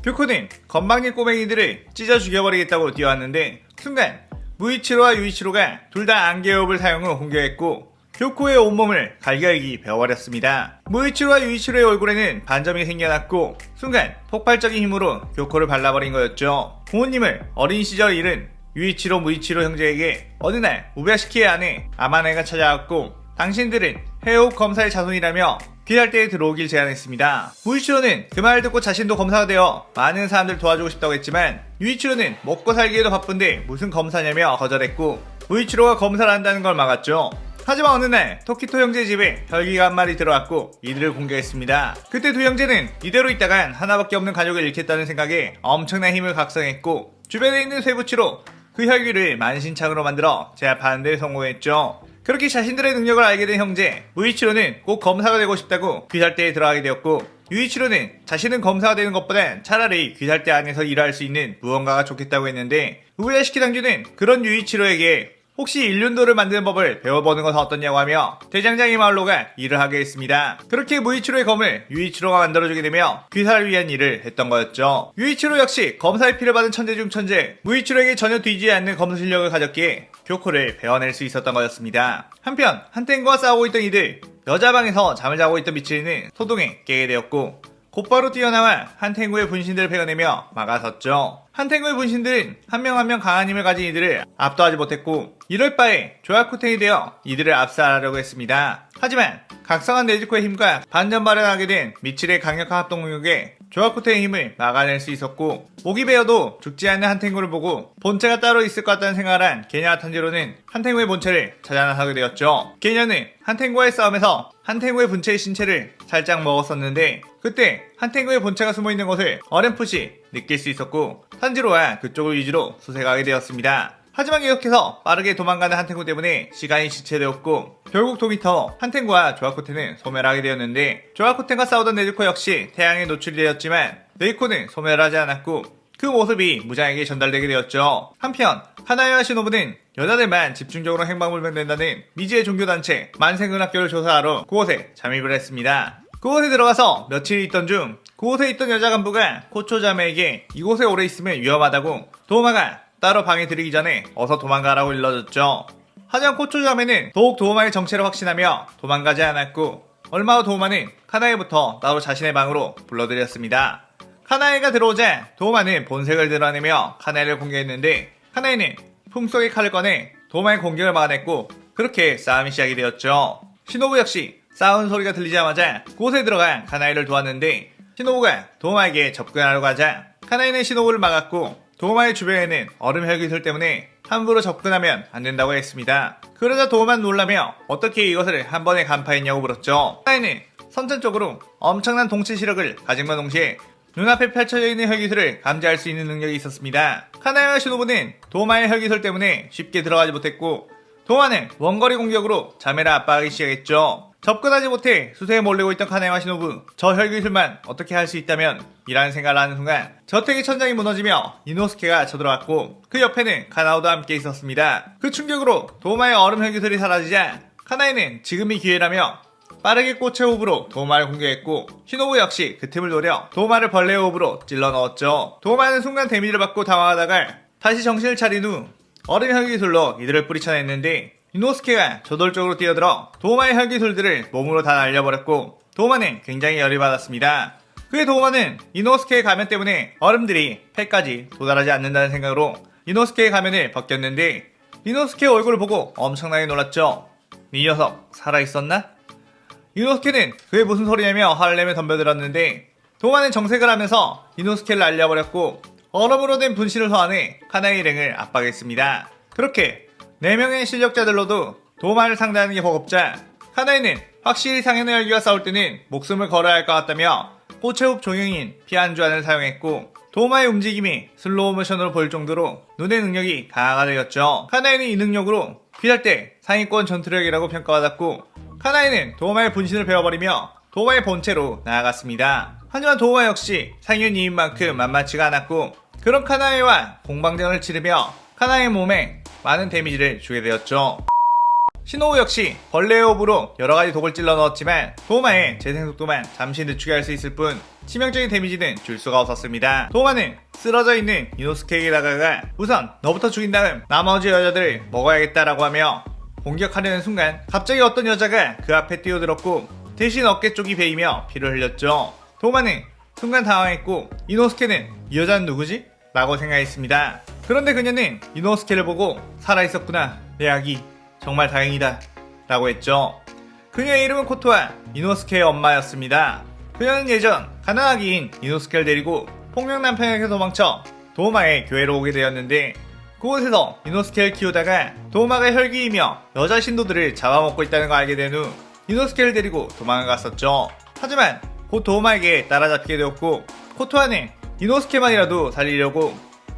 뷰코는 건방진 꼬맹이들을 찢어 죽여버리겠다고 뛰어왔는데 순간 무이치로와 유이치로가 둘 다 안개호흡을 사용 후 공격했고 교코의 온몸을 갈갈기 베어버렸습니다. 무이치로와 유이치로의 얼굴에는 반점이 생겨났고 순간 폭발적인 힘으로 교코를 발라버린 거였죠. 부모님을 어린 시절 잃은 유이치로 무이치로 형제에게 어느 날 우베야시키의 아내 아마네가 찾아왔고 당신들은 해옥 검사의 자손이라며 귀살대에 들어오길 제안했습니다. 무이치로는 그 말을 듣고 자신도 검사가 되어 많은 사람들 도와주고 싶다고 했지만 유이치로는 먹고 살기에도 바쁜데 무슨 검사냐며 거절했고 무이치로가 검사를 한다는 걸 막았죠. 하지만 어느 날 토키토 형제 집에 혈기가 한 마리 들어왔고 이들을 공격했습니다. 그때 두 형제는 이대로 있다간 하나밖에 없는 가족을 잃겠다는 생각에 엄청난 힘을 각성했고 주변에 있는 쇠붙이로 그 혈기를 만신창으로 만들어 제압하는 데 성공했죠. 그렇게 자신들의 능력을 알게 된 형제 무이치로는 꼭 검사가 되고 싶다고 귀살대에 들어가게 되었고 유이치로는 자신은 검사가 되는 것보단 차라리 귀살대 안에서 일할 수 있는 무언가가 좋겠다고 했는데 우에야시키 당주는 그런 유이치로에게 혹시 일륜도를 만드는 법을 배워보는 것은 어떻냐고 하며 대장장이 마을로가 일을 하게 했습니다. 그렇게 무이치로의 검을 유이치로가 만들어주게 되며 귀사를 위한 일을 했던 거였죠. 유이치로 역시 검사의 피를 받은 천재 중 천재, 무이치로에게 전혀 뒤지지 않는 검사 실력을 가졌기에 교코를 베어낼 수 있었던 거였습니다. 한편 한텐과 싸우고 있던 이들, 여자방에서 잠을 자고 있던 미치리는 소동에 깨게 되었고 곧바로 뛰어나와 한탱구의 분신들을 베어내며 막아섰죠. 한탱구의 분신들은 한 명 한 명 강한 힘을 가진 이들을 압도하지 못했고 이럴 바에 조야쿠텐이 되어 이들을 압살하려고 했습니다. 하지만 각성한 네즈코의 힘과 반전 발현하게 된 미칠의 강력한 합동 능력에 조야쿠텐의 힘을 막아낼 수 있었고 목이 베어도 죽지 않는 한탱구를 보고 본체가 따로 있을 것 같다는 생각을 한 게냐 탄지로는 한탱구의 본체를 찾아 나서게 되었죠. 게냐는 한탱구와의 싸움에서 한탱구의 본체의 신체를 살짝 먹었었는데 그때 한탱구의 본체가 숨어있는 것을 어렴풋이 느낄 수 있었고 탄지로와 그쪽을 위주로 수색하게 되었습니다. 하지만 계속해서 빠르게 도망가는 한탱구 때문에 시간이 지체되었고 결국 도미터, 한탱구와 조아코텐은 소멸하게 되었는데 조아코텐과 싸우던 네즈코 역시 태양에 노출이 되었지만 네이코는 소멸하지 않았고 그 모습이 무장에게 전달되게 되었죠. 한편 하나요와 시노부는 여자들만 집중적으로 행방불명된다는 미지의 종교단체 만생은학교를 조사하러 그곳에 잠입을 했습니다. 그곳에 들어가서 며칠 있던 중 그곳에 있던 여자 간부가 코초자매에게 이곳에 오래 있으면 위험하다고 도우마가 따로 방에 들이기 전에 어서 도망가라고 일러줬죠. 하지만 코초자매는 더욱 도우마의 정체를 확신하며 도망가지 않았고 얼마 후 도우마는 카나에부터 따로 자신의 방으로 불러들였습니다. 카나에가 들어오자 도우마는 본색을 드러내며 카나에를 공격했는데 카나에는 품속의 칼을 꺼내 도우마의 공격을 막아냈고 그렇게 싸움이 시작이 되었죠. 시노부 역시 싸우는 소리가 들리자마자 그곳에 들어가 카나에를 도왔는데 시노부가 도우마에게 접근하려고 하자 카나에는 시노부를 막았고 도우마의 주변에는 얼음 혈기술 때문에 함부로 접근하면 안 된다고 했습니다. 그러자 도우마는 놀라며 어떻게 이것을 한 번에 간파했냐고 물었죠. 카나에는 선천적으로 엄청난 동체 시력을 가진과 동시에 눈앞에 펼쳐져 있는 혈기술을 감지할 수 있는 능력이 있었습니다. 카나에와 시노부는 도우마의 혈기술 때문에 쉽게 들어가지 못했고 도우마는 원거리 공격으로 자매를 압박하기 시작했죠. 접근하지 못해 수세에 몰리고 있던 카네와 시노부, 저 혈기술만 어떻게 할 수 있다면 이라는 생각을 하는 순간 저택의 천장이 무너지며 이노스케가 쳐들어왔고 그 옆에는 카나오도 함께 있었습니다. 그 충격으로 도우마의 얼음 혈기술이 사라지자 카나에는 지금이 기회라며 빠르게 꽃의 호흡으로 도우마를 공격했고 시노부 역시 그 틈을 노려 도우마를 벌레의 호흡으로 찔러 넣었죠. 도우마는 순간 데미지를 받고 당황하다가 다시 정신을 차린 후 얼음 혈기술로 이들을 뿌리쳐냈는데 이노스케가 저돌적으로 뛰어들어 도우마의 혈기술들을 몸으로 다 날려버렸고 도우마는 굉장히 열이 받았습니다. 그의 도우마는 이노스케의 가면 때문에 얼음들이 폐까지 도달하지 않는다는 생각으로 이노스케의 가면을 벗겼는데 이노스케의 얼굴을 보고 엄청나게 놀랐죠. 이 녀석 살아있었나? 이노스케는 그게 무슨 소리냐며 화를 내며 덤벼들었는데 도우마는 정색을 하면서 이노스케를 날려버렸고 얼음으로 된 분신을 소환해 카나의 일행을 압박했습니다. 그렇게 4명의 실력자들로도 도우마를 상대하는 게 버겁자 카나이는 확실히 상현의 혈기와 싸울 때는 목숨을 걸어야 할 것 같다며 꽃의 흡 종형인 피안주안을 사용했고 도우마의 움직임이 슬로우 모션으로 보일 정도로 눈의 능력이 강화가 되었죠. 카나이는 이 능력으로 귀살대 상위권 전투력이라고 평가받았고 카나에는 도우마의 분신을 베어버리며 도우마의 본체로 나아갔습니다. 하지만 도우마 역시 상윤이인 만큼 만만치가 않았고 그런 카나에와 공방전을 치르며 카나의 몸에 많은 데미지를 주게 되었죠. 시노우 역시 벌레의 호흡으로 여러가지 독을 찔러 넣었지만 도우마의 재생속도만 잠시 늦추게 할 수 있을 뿐 치명적인 데미지는 줄 수가 없었습니다. 도우마는 쓰러져 있는 이노스케에게 다가가 우선 너부터 죽인 다음 나머지 여자들을 먹어야겠다라고 하며 공격하려는 순간 갑자기 어떤 여자가 그 앞에 뛰어들었고 대신 어깨 쪽이 베이며 피를 흘렸죠. 도우마는 순간 당황했고 이노스케는 이 여자는 누구지? 라고 생각했습니다. 그런데 그녀는 이노스케를 보고 살아있었구나 내 아기 정말 다행이다 라고 했죠. 그녀의 이름은 코토와 이노스케의 엄마였습니다. 그녀는 예전 가난아기인 이노스케를 데리고 폭력 남편에게 도망쳐 도우마의 교회로 오게 되었는데 그곳에서 이노스케를 키우다가 도우마가 혈기이며 여자 신도들을 잡아먹고 있다는 걸 알게 된 후 이노스케를 데리고 도망을 갔었죠. 하지만 곧 도우마에게 따라잡히게 되었고 코토와는 이노스케만이라도 살리려고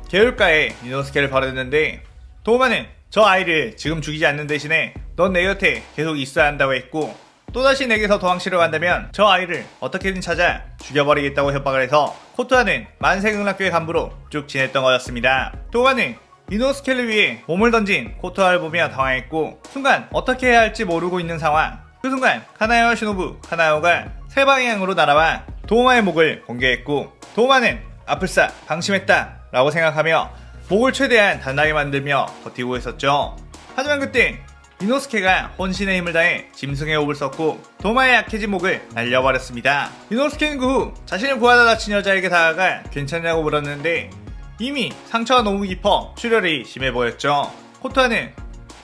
개울가에 이노스케를 버렸는데 도우마는 저 아이를 지금 죽이지 않는 대신에 넌 내 곁에 계속 있어야 한다고 했고 또다시 내게서 도망치려 간다면 저 아이를 어떻게든 찾아 죽여버리겠다고 협박을 해서 코토와는 만세극락교의 간부로 쭉 지냈던 거였습니다. 도우마는 이노스케를 위해 몸을 던진 코토와를 보며 당황했고 순간 어떻게 해야 할지 모르고 있는 상황. 그 순간 카나요와 시노부, 카나요가 세 방향으로 날아와 도우마의 목을 공개했고 도우마는 아플싸 방심했다 라고 생각하며 목을 최대한 단단하게 만들며 버티고 있었죠. 하지만 그때 이노스케가 혼신의 힘을 다해 짐승의 호흡을 썼고 도우마의 약해진 목을 날려버렸습니다. 이노스케는 그 후 자신을 구하다 다친 여자에게 다가가 괜찮냐고 물었는데 이미 상처가 너무 깊어 출혈이 심해 보였죠. 코토와는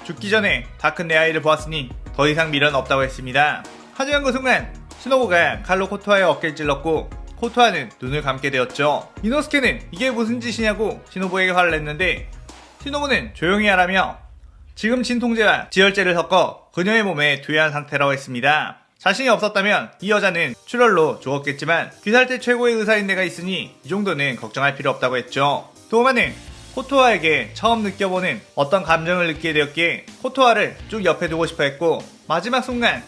죽기 전에 다 큰 내 아이를 보았으니 더 이상 미련 없다고 했습니다. 하지만 그 순간 시노부가 칼로 코토와의 어깨를 찔렀고 코토와는 눈을 감게 되었죠. 이노스케는 이게 무슨 짓이냐고 시노부에게 화를 냈는데 시노부는 조용히 하라며 지금 진통제와 지혈제를 섞어 그녀의 몸에 투여한 상태라고 했습니다. 자신이 없었다면 이 여자는 출혈로 죽었겠지만 귀살대 최고의 의사인 내가 있으니 이 정도는 걱정할 필요 없다고 했죠. 도우마는 코토와에게 처음 느껴보는 어떤 감정을 느끼게 되었기에 코토와를 쭉 옆에 두고 싶어 했고 마지막 순간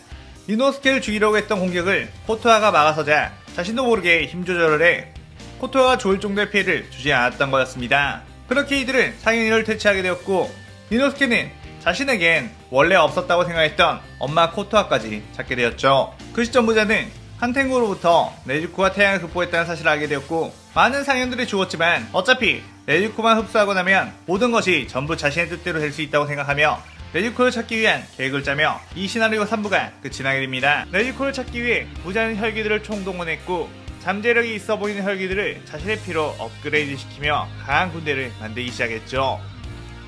이노스케를 죽이려고 했던 공격을 코토와가 막아서자 자신도 모르게 힘 조절을 해 코토와가 죽을 정도의 피해를 주지 않았던 거였습니다. 그렇게 이들은 상인이를 퇴치하게 되었고 이노스케는 자신에겐 원래 없었다고 생각했던 엄마 코토와까지 찾게 되었죠. 그 시점 무자는 한탱구로부터 네즈코가 태양을 극복했다는 사실을 알게 되었고 많은 상인들이 죽었지만 어차피 네즈코만 흡수하고 나면 모든 것이 전부 자신의 뜻대로 될 수 있다고 생각하며 네즈코를 찾기 위한 계획을 짜며 이 시나리오 3부가 끝이 나게 됩니다. 네즈코를 찾기 위해 무자는 혈기들을 총동원했고 잠재력이 있어 보이는 혈기들을 자신의 피로 업그레이드 시키며 강한 군대를 만들기 시작했죠.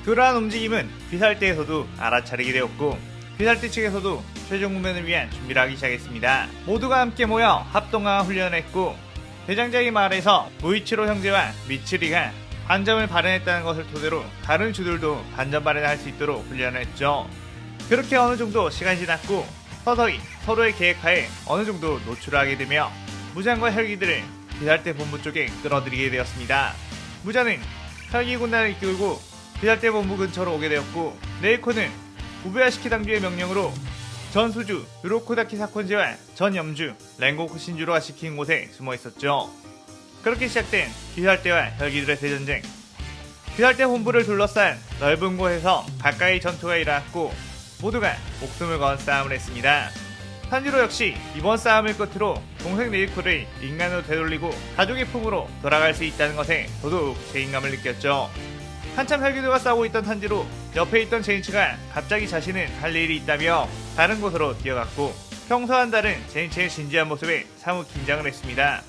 그러한 움직임은 귀살대에서도 알아차리게 되었고 귀살대 측에서도 최종 구면을 위한 준비를 하기 시작했습니다. 모두가 함께 모여 합동강화 훈련을 했고 대장장이 마을에서 무이치로 형제와 미츠리가 반점을 발현했다는 것을 토대로 다른 주들도 반점 발현을 할 수 있도록 훈련을 했죠. 그렇게 어느 정도 시간이 지났고 서서히 서로의 계획하에 어느 정도 노출을 하게 되며 무장과 혈기들을 귀살대 본부 쪽에 끌어들이게 되었습니다. 무자는 혈기 군단을 이끌고 귀살대 본부 근처로 오게 되었고 네이코는 우베야시키 당주의 명령으로 전 수주 유로코다키 사콘지와 전 염주 랭고쿠 신주로가 시킨 곳에 숨어 있었죠. 그렇게 시작된 귀살대와 혈기들의 대전쟁. 귀살대 본부를 둘러싼 넓은 곳에서 가까이 전투가 일어났고 모두가 목숨을 건 싸움을 했습니다. 탄지로 역시 이번 싸움을 끝으로 동생 네이코를 인간으로 되돌리고 가족의 품으로 돌아갈 수 있다는 것에 더더욱 책임감을 느꼈죠. 한참 혈기들과 싸우고 있던 탄지로 옆에 있던 제니치가 갑자기 자신은 할 일이 있다며 다른 곳으로 뛰어갔고 평소와는 다른 제니치의 진지한 모습에 사뭇 긴장을 했습니다.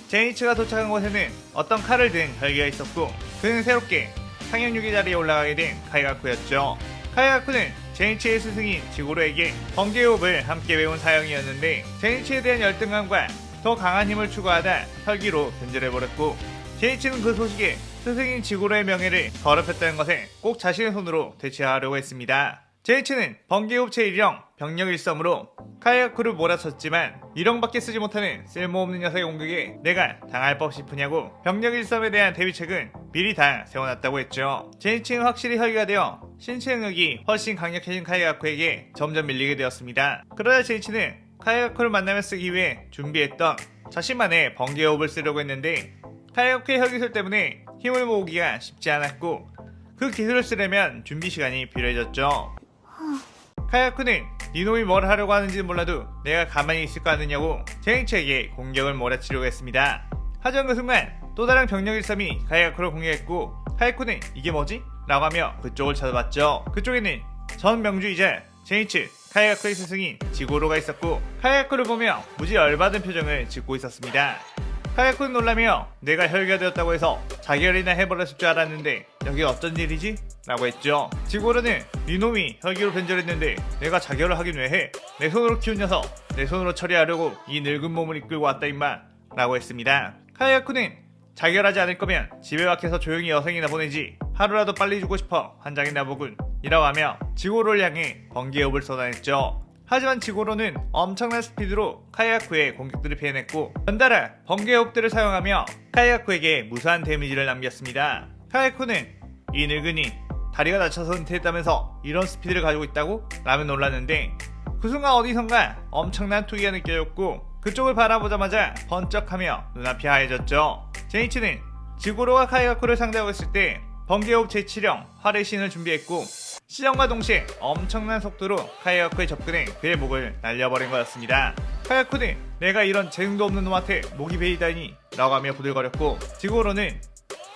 제니치가 도착한 곳에는 어떤 칼을 든 혈기가 있었고 그는 새롭게 상현육의 자리에 올라가게 된 카이가쿠였죠. 카이가쿠는 제니치의 스승인 지고로에게 번개호흡을 함께 배운 사형이었는데 제니치에 대한 열등감과 더 강한 힘을 추구하다 혈기로 변절해버렸고 제니치는 그 소식에 스승인 지고로의 명예를 더럽혔다는 것에 꼭 자신의 손으로 대체하려고 했습니다. 제니치는 번개호흡 제1형 병력 일섬으로 카이가쿠를 몰아쳤지만 1형밖에 쓰지 못하는 쓸모없는 녀석의 공격에 내가 당할 법 싶으냐고 병력 일섬에 대한 대비책은 미리 다 세워놨다고 했죠. 제니치는 확실히 혈기가 되어 신체 능력이 훨씬 강력해진 카이가쿠에게 점점 밀리게 되었습니다. 그러다 제니치는 카이가쿠를 만나며 쓰기 위해 준비했던 자신만의 번개호흡을 쓰려고 했는데 카이가쿠의 혈기술 때문에 힘을 모으기가 쉽지 않았고 그 기술을 쓰려면 준비 시간이 필요해졌죠. 카이가쿠는 니놈이 뭘 하려고 하는지는 몰라도 내가 가만히 있을까 하느냐고 제니치에게 공격을 몰아치려고 했습니다. 하지만 그 순간 또 다른 병력 일섬이 카이가쿠를 공격했고 카이가쿠는 이게 뭐지? 라고 하며 그쪽을 찾아봤죠. 그쪽에는 전 명주이자 제니치 카이가쿠의 스승인 지고로가 있었고 카이가쿠를 보며 무지 열받은 표정을 짓고 있었습니다. 카이가쿠는 놀라며 내가 혈기가 되었다고 해서 자결이나 해버렸을 줄 알았는데 여기 어쩐 일이지? 라고 했죠. 지고로는 니놈이 혈기로 변절했는데 내가 자결을 하긴 왜 해? 내 손으로 키운 녀석 내 손으로 처리하려고 이 늙은 몸을 이끌고 왔다 임마 라고 했습니다. 카이가쿠는 자결하지 않을 거면 집에 밖에서 조용히 여생이나 보내지 하루라도 빨리 주고 싶어 환장이나 보군 이라고 하며 지고로를 향해 번개호흡을 쏟아냈죠. 하지만 지고로는 엄청난 스피드로 카이가쿠의 공격들을 피해냈고 연달아 번개호흡들을 사용하며 카이가쿠에게 무수한 데미지를 남겼습니다. 카이가쿠는 이 늙은이 다리가 다쳐서 은퇴했다면서 이런 스피드를 가지고 있다고? 라며 놀랐는데 그 순간 어디선가 엄청난 투기가 느껴졌고 그쪽을 바라보자마자 번쩍하며 눈앞이 하얘졌죠. 제니치는 지고로와 카이가쿠를 상대하고 있을 때 번개호흡 제7형 활의 신을 준비했고 시전과 동시에 엄청난 속도로 카이가쿠에 접근해 그의 목을 날려버린 거였습니다. 카이가쿠는 내가 이런 재능도 없는 놈한테 목이 베이다니 라고 하며 부들거렸고 지고로는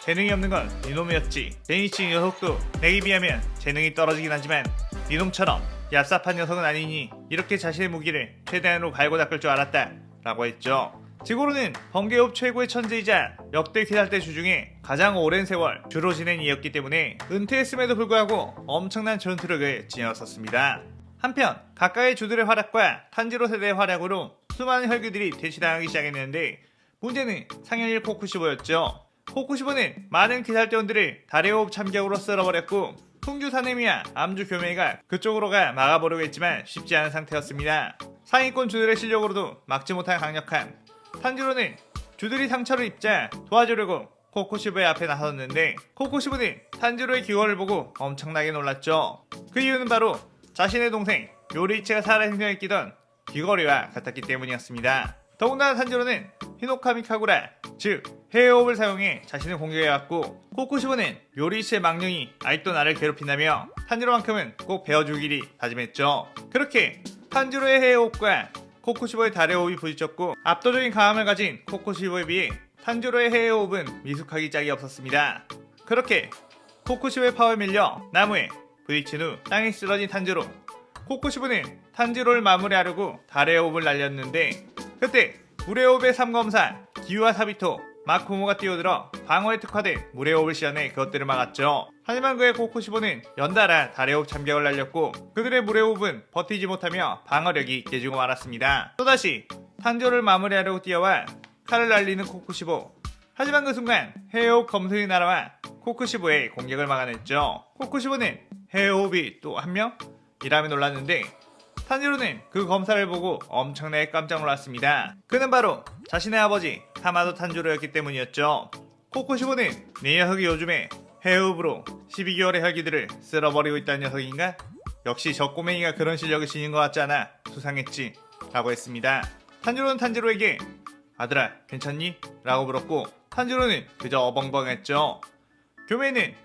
재능이 없는 건 니놈이었지. 제니치 녀석도 내게 비하면 재능이 떨어지긴 하지만 니놈처럼 얍삽한 녀석은 아니니 이렇게 자신의 무기를 최대한으로 갈고 닦을 줄 알았다 라고 했죠. 지고로는 번개호흡 최고의 천재이자 역대 기살대 주 중에 가장 오랜 세월 주로 지낸 이였기 때문에 은퇴했음에도 불구하고 엄청난 전투력을 지녔었습니다. 한편 각각의 주들의 활약과 탄지로 세대의 활약으로 수많은 혈기들이 대치당하기 시작했는데 문제는 상현일 코쿠시보였죠. 코쿠시보는 많은 기살대원들을 달의 호흡 참격으로 쓸어버렸고 풍주 사네미와 암주 교메이가 그쪽으로 가 막아보려고 했지만 쉽지 않은 상태였습니다. 상위권 주들의 실력으로도 막지 못한 강력함. 탄지로는 주들이 상처를 입자 도와주려고 코쿠시보의 앞에 나섰는데 코쿠시보는 탄지로의 기원을 보고 엄청나게 놀랐죠. 그 이유는 바로 자신의 동생 요리이치가 살아생전에 끼던 귀걸이와 같았기 때문이었습니다. 더군다나 탄지로는 히노카미카구라 즉 해호흡을 사용해 자신을 공격해왔고 코쿠시보는 요리이치의 망령이 아직도 나를 괴롭힌다며 탄지로만큼은 꼭 베어주기를 다짐했죠. 그렇게 탄지로의 해호흡과 코쿠시보의 달의 호흡이 부딪혔고 압도적인 강함을 가진 코쿠시보에 비해 탄지로의 해호흡은 미숙하기 짝이 없었습니다. 그렇게 코쿠시보의 파워에 밀려 나무에 부딪힌 후 땅에 쓰러진 탄지로. 코쿠시보는 탄지로를 마무리하려고 달의 호흡을 날렸는데 그때 물의 호흡의 3검사 기우와 사비토, 마쿠모가 뛰어들어 방어에 특화된 물의 호흡을 시연해 그것들을 막았죠. 하지만 그의 코쿠시보는 연달아 달의 호흡 참격을 날렸고 그들의 물의 호흡은 버티지 못하며 방어력이 깨지고 말았습니다. 또다시 탄조를 마무리하려고 뛰어와 칼을 날리는 코쿠시보. 하지만 그 순간 해호흡 검술이 날아와 코쿠시보의 공격을 막아냈죠. 코쿠시보는 해호흡이 또 한 명? 이라며 놀랐는데 탄지로는 그 검사를 보고 엄청나게 깜짝 놀랐습니다. 그는 바로 자신의 아버지 타마도 탄지로였기 때문이었죠. 코쿠시보는 네 녀석이 요즘에 해호흡으로 12개월의 혈기들을 쓸어버리고 있다는 녀석인가? 역시 저 꼬맹이가 그런 실력을 지닌 것 같지 않아 수상했지 라고 했습니다. 탄지로는 탄지로에게 아들아 괜찮니? 라고 물었고 탄지로는 그저 어벙벙했죠. 교매는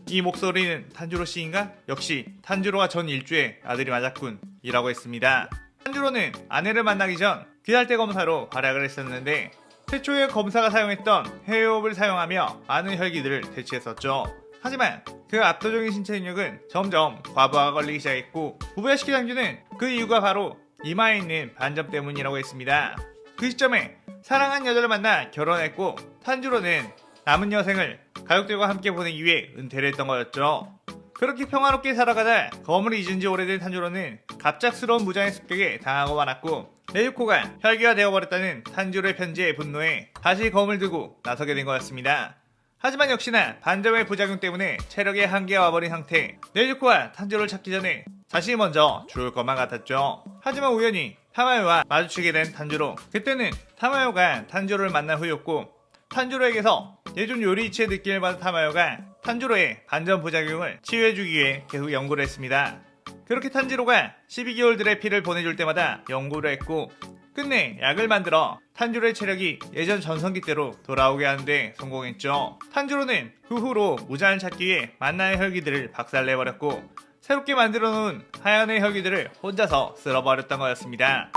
이 목소리는 탄지로 씨인가? 역시 탄지로와 전 일주의 아들이 맞았군 이라고 했습니다. 탄지로는 아내를 만나기 전 귀살대 검사로 활약을 했었는데 최초의 검사가 사용했던 해호흡을 사용하며 많은 혈기들을 대치했었죠. 하지만 그 압도적인 신체 능력은 점점 과부하가 걸리기 시작했고 부부야시키 장주는 그 이유가 바로 이마에 있는 반점 때문이라고 했습니다. 그 시점에 사랑한 여자를 만나 결혼했고 탄지로는 남은 여생을 가족들과 함께 보내기 위해 은퇴를 했던 거였죠. 그렇게 평화롭게 살아가다 검을 잊은 지 오래된 탄지로는 갑작스러운 무장의 습격에 당하고 말았고 네유코가 혈기가 되어버렸다는 탄지로의 편지에 분노해 다시 검을 들고 나서게 된 거였습니다. 하지만 역시나 반점의 부작용 때문에 체력에 한계가 와버린 상태. 네유코가 탄지로를 찾기 전에 자신이 먼저 죽을 것만 같았죠. 하지만 우연히 타마요와 마주치게 된 탄지로. 그때는 타마요가 탄지로를 만난 후였고 탄지로에게서 예전 요리치의 느낌을 받은 타마요가 탄지로의 반전 부작용을 치유해주기 위해 계속 연구를 했습니다. 그렇게 탄지로가 12개월들의 피를 보내줄 때마다 연구를 했고 끝내 약을 만들어 탄지로의 체력이 예전 전성기 때로 돌아오게 하는데 성공했죠. 탄지로는 그 후로 무자를 찾기 위해 만나의 혈기들을 박살내버렸고 새롭게 만들어 놓은 하얀의 혈기들을 혼자서 쓸어버렸던 거였습니다.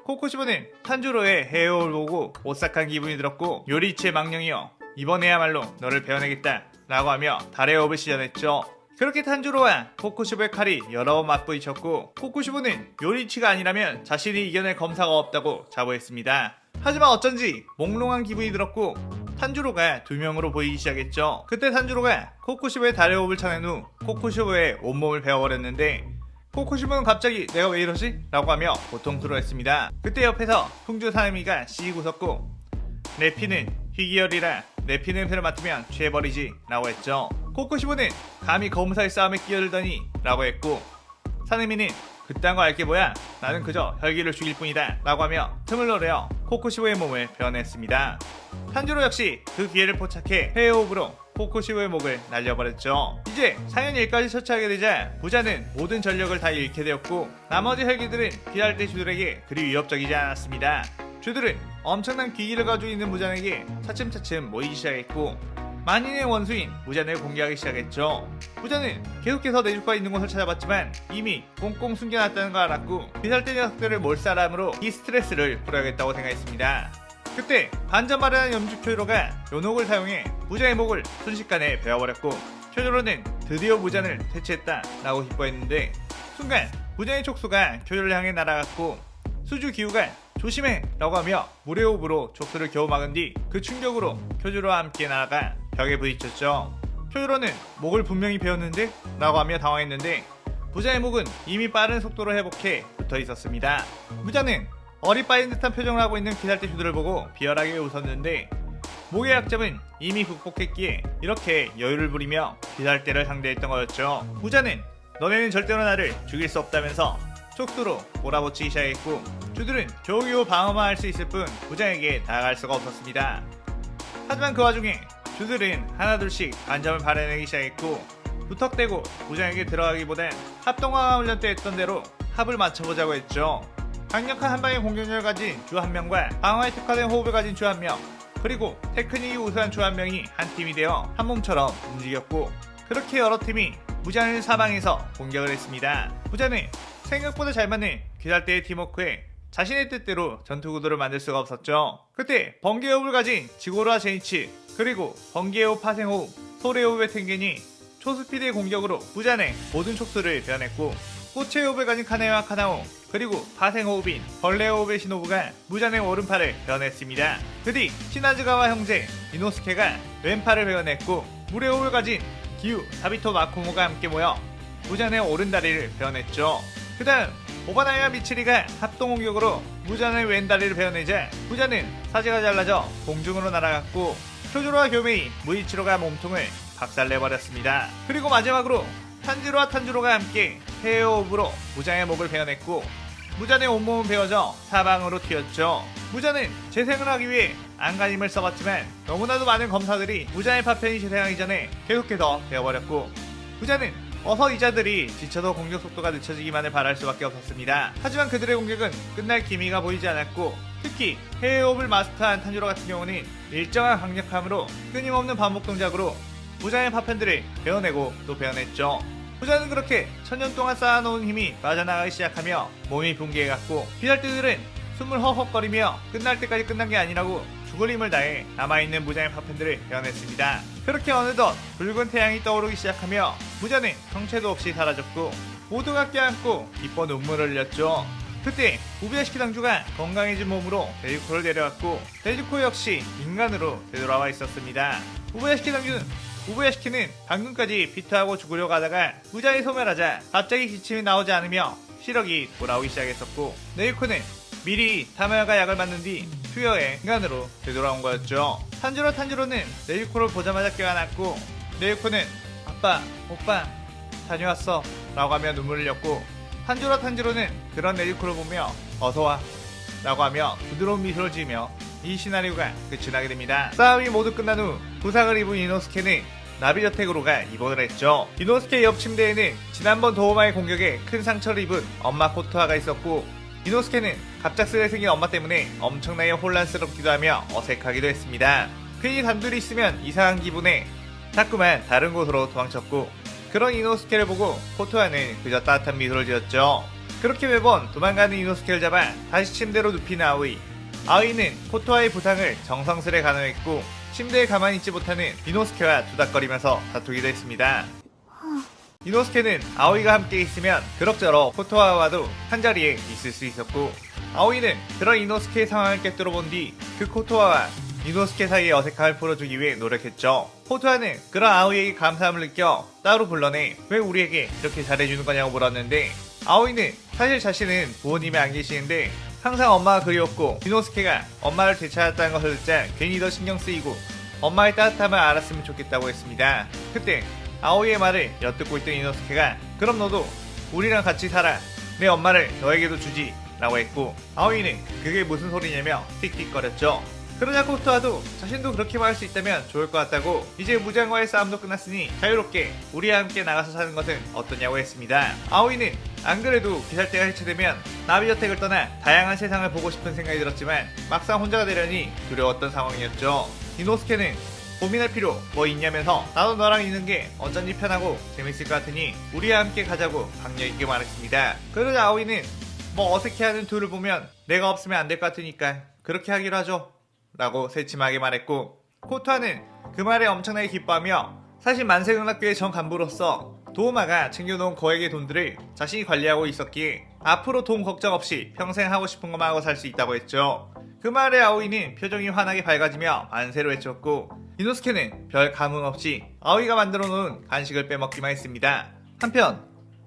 코코시보는 탄지로의 해외를 보고 오싹한 기분이 들었고 요리치의 망령이여 이번에야말로 너를 베어내겠다 라고 하며 달의 호흡을 시전했죠. 그렇게 탄지로와 코코시보의 칼이 여러 번 맞부딪혔고 코코시보는 요리치가 아니라면 자신이 이겨낼 검사가 없다고 자부했습니다. 하지만 어쩐지 몽롱한 기분이 들었고 탄지로가 두 명으로 보이기 시작했죠. 그때 탄지로가 코코시보의 달의 호흡을 쳐낸 후 코코시보의 온몸을 베어버렸는데 코코시보는 갑자기 내가 왜 이러지? 라고 하며 고통스러워했습니다. 그때 옆에서 풍주 사나미가 씩 웃었고 내 피는 희귀열이라 내 피 냄새를 맡으면 취해버리지 라고 했죠. 코코시보는 감히 검사의 싸움에 끼어들더니 라고 했고 사나미는 그딴 거 알게 뭐야 나는 그저 혈기를 죽일 뿐이다 라고 하며 틈을 노려 코코시보의 몸을 베어냈습니다. 탄지로 역시 그 기회를 포착해 해외호흡으로 코코시보의 목을 날려버렸죠. 이제 상현이 1까지 처치하게 되자 부자는 모든 전력을 다 잃게 되었고 나머지 혈기들은 비랄대 주들에게 그리 위협적이지 않았습니다. 주들은 엄청난 기기를 가지고 있는 무잔에게 차츰차츰 모이기 시작했고 만인의 원수인 무잔을 공격하기 시작했죠. 무잔은 계속해서 내주가 있는 곳을 찾아봤지만 이미 꽁꽁 숨겨놨다는 걸 알았고 비살대 녀석들을 몰살함으로 이 스트레스를 풀어야겠다고 생각했습니다. 그때 반전 마련한 염주 쿄조로가 요녹을 사용해 무잔의 목을 순식간에 베어버렸고 쿄조로는 드디어 무잔을 퇴치했다 라고 기뻐했는데 순간 무잔의 촉수가 쿄조를 향해 날아갔고 수주 기우가 조심해! 라고 하며 물의 호흡으로 촉수를 겨우 막은 뒤 그 충격으로 쿄조로와 함께 날아가 벽에 부딪혔죠. 쿄조로는 목을 분명히 베었는데? 라고 하며 당황했는데 부자의 목은 이미 빠른 속도로 회복해 붙어 있었습니다. 부자는 어리 빠진 듯한 표정을 하고 있는 기살대 슈들을 보고 비열하게 웃었는데 목의 약점은 이미 극복했기에 이렇게 여유를 부리며 기살대를 상대했던 거였죠. 부자는 너네는 절대로 나를 죽일 수 없다면서 촉수로 몰아붙이기 시작했고 주들은 겨우겨우 방어만 할 수 있을 뿐 부장에게 다가갈 수가 없었습니다. 하지만 그 와중에 주들은 하나둘씩 반점을 발현하기 시작했고 무턱대고 부장에게 들어가기보단 합동화가 훈련 때 했던 대로 합을 맞춰보자고 했죠. 강력한 한방의 공격력을 가진 주 한 명과 방어에 특화된 호흡을 가진 주 한 명 그리고 테크닉이 우수한 주 한 명이 한 팀이 되어 한 몸처럼 움직였고 그렇게 여러 팀이 무잔을 사방에서 공격을 했습니다. 무잔은 생각보다 잘 맞는 귀살대의 팀워크에 자신의 뜻대로 전투 구도를 만들 수가 없었죠. 그때 번개호흡을 가진 지고르와 제니치 그리고 번개호흡 파생호흡 소래호흡의 텐겐이 초스피드의 공격으로 무잔의 모든 촉수를 베어냈고 꽃의 호흡을 가진 카네와 카나오 그리고 파생호흡인 벌레호흡의 시노부가 무잔의 오른팔을 베어냈습니다. 그 뒤 시나즈가와 형제 이노스케가 왼팔을 베어냈고 물의 호흡을 가진 기우 사비토 마코모가 함께 모여 무잔의 오른다리를 베어냈죠. 그 다음 오바나이와 미치리가 합동공격으로 무잔의 왼다리를 베어내자 무잔은 사지가 잘라져 공중으로 날아갔고 쿄조로와 교메이, 무이치로가 몸통을 박살내버렸습니다. 그리고 마지막으로 탄지로와 탄주로가 함께 해외호흡으로 무잔의 목을 베어냈고 무잔의 온몸은 베어져 사방으로 튀었죠. 무잔은 재생을 하기 위해 안간힘을 써봤지만 너무나도 많은 검사들이 무잔의 파편이 재생하기 전에 계속해서 베어버렸고 무잔은 어서 이자들이 지쳐도 공격 속도가 늦춰지기만을 바랄 수밖에 없었습니다. 하지만 그들의 공격은 끝날 기미가 보이지 않았고 특히 해외호흡을 마스터한 탄주로 같은 경우는 일정한 강력함으로 끊임없는 반복 동작으로 무잔의 파편들을 베어내고 또 베어냈죠. 무잔은 그렇게 천년 동안 쌓아놓은 힘이 빠져나가기 시작하며 몸이 붕괴해갔고 비살대들은 숨을 헉헉거리며 끝날 때까지 끝난 게 아니라고 죽을 힘을 다해 남아있는 무잔의 파편들을 베어냈습니다. 그렇게 어느덧 붉은 태양이 떠오르기 시작하며 무잔은 형체도 없이 사라졌고 모두가 껴안고 기뻐 눈물을 흘렸죠. 그때 우베야시키 당주가 건강해진 몸으로 네즈코를 데려왔고 네즈코 역시 인간으로 되돌아와 있었습니다. 우베야시키는 방금까지 피트하고 죽으려고 하다가 무자히 소멸하자 갑자기 기침이 나오지 않으며 시력이 돌아오기 시작했었고 네즈코는 미리 타마야가 약을 맞는 뒤 투여해 인간으로 되돌아온 거였죠. 탄지로는 네즈코를 보자마자 깨어났고 네즈코는 아빠, 오빠 다녀왔어 라고 하며 눈물을 흘렸고 탄지로는 그런 네즈코를 보며 어서와 라고 하며 부드러운 미소를 지으며 이 시나리오가 끝이 나게 됩니다. 싸움이 모두 끝난 후 부상을 입은 이노스케는 나비저택으로 가 입원을 했죠. 이노스케 옆 침대에는 지난번 도우마의 공격에 큰 상처를 입은 엄마 코토하가 있었고, 이노스케는 갑작스레 생긴 엄마 때문에 엄청나게 혼란스럽기도 하며 어색하기도 했습니다. 괜히 단둘이 있으면 이상한 기분에 자꾸만 다른 곳으로 도망쳤고, 그런 이노스케를 보고 코토하는 그저 따뜻한 미소를 지었죠. 그렇게 매번 도망가는 이노스케를 잡아 다시 침대로 눕힌 아오이. 아오이는 코토하의 부상을 정성스레 간호했고, 침대에 가만히 있지 못하는 이노스케와 투닥거리면서 다투기도 했습니다. 이노스케는 아오이가 함께 있으면 그럭저럭 코토하와도 한자리에 있을 수 있었고, 아오이는 그런 이노스케의 상황을 꿰뚫어 본 뒤 그 코토하와 이노스케 사이의 어색함을 풀어주기 위해 노력했죠. 코토하는 그런 아오이에게 감사함을 느껴 따로 불러내 왜 우리에게 이렇게 잘해주는 거냐고 물었는데, 아오이는 사실 자신은 부모님이 안 계시는데 항상 엄마가 그리웠고, 이노스케가 엄마를 되찾았다는 것을 듣자 괜히 더 신경 쓰이고 엄마의 따뜻함을 알았으면 좋겠다고 했습니다. 그때 아오이의 말을 엿듣고 있던 이노스케가 그럼 너도 우리랑 같이 살아, 내 엄마를 너에게도 주지 라고 했고, 아오이는 그게 무슨 소리냐며 틱틱거렸죠. 그러자 코토하도 자신도 그렇게 말할 수 있다면 좋을 것 같다고, 이제 무장과의 싸움도 끝났으니 자유롭게 우리와 함께 나가서 사는 것은 어떠냐고 했습니다. 아오이는 안 그래도 기살대가 해체되면 나비저택을 떠나 다양한 세상을 보고 싶은 생각이 들었지만 막상 혼자가 되려니 두려웠던 상황이었죠. 이노스케는 고민할 필요 뭐 있냐면서 나도 너랑 있는 게 어쩐지 편하고 재밌을 것 같으니 우리와 함께 가자고 강력있게 말했습니다. 그러자 아오이는 뭐 어색해하는 둘을 보면 내가 없으면 안 될 것 같으니까 그렇게 하기로 하죠 라고 새침하게 말했고, 코토하는 그 말에 엄청나게 기뻐하며 사실 만세응락교의 전 간부로서 도우마가 챙겨놓은 거액의 돈들을 자신이 관리하고 있었기에 앞으로 돈 걱정 없이 평생 하고 싶은 것만 하고 살 수 있다고 했죠. 그 말에 아오이는 표정이 환하게 밝아지며 만세로 외쳤고, 이노스케는 별 감흥 없이 아오이가 만들어 놓은 간식을 빼먹기만 했습니다. 한편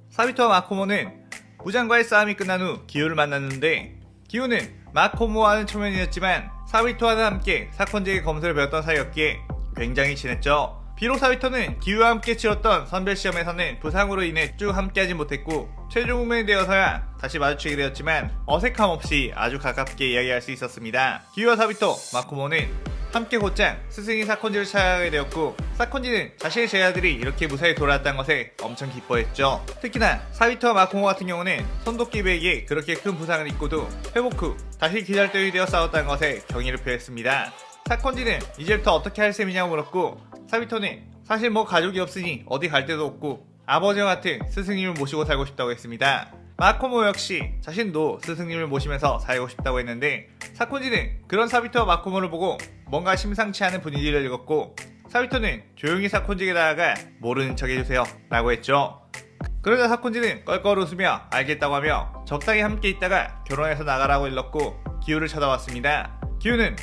사비토와 마코모는 무장과의 싸움이 끝난 후 기우를 만났는데, 기우는 마코모와는 초면이었지만 사비토와는 함께 사건제의 검술을 배웠던 사이였기에 굉장히 친했죠. 비록 사비토는 기우와 함께 치렀던 선별시험에서는 부상으로 인해 쭉 함께하지 못했고 최종 우승이 되어서야 다시 마주치게 되었지만 어색함 없이 아주 가깝게 이야기할 수 있었습니다. 기우와 사비토, 마코모는 함께 곧장 스승이 사콘지를 찾아가게 되었고, 사콘지는 자신의 제자들이 이렇게 무사히 돌아왔다는 것에 엄청 기뻐했죠. 특히나 사비토와 마코모 같은 경우는 손도끼배에게 그렇게 큰 부상을 입고도 회복 후 다시 기잘대원이 되어 싸웠다는 것에 경의를 표했습니다. 사콘지는 이제부터 어떻게 할 셈이냐고 물었고, 사비토는 사실 뭐 가족이 없으니 어디 갈 데도 없고 아버지와 같은 스승님을 모시고 살고 싶다고 했습니다. 마코모 역시 자신도 스승님을 모시면서 살고 싶다고 했는데, 사콘지는 그런 사비토와 마코모를 보고 뭔가 심상치 않은 분위기를 읽었고, 사비토는 조용히 사콘지에게 다가가 모르는 척 해주세요 라고 했죠. 그러자 사콘지는 껄껄 웃으며 알겠다고 하며 적당히 함께 있다가 결혼해서 나가라고 일렀고 기우를 쳐다봤습니다. 기우는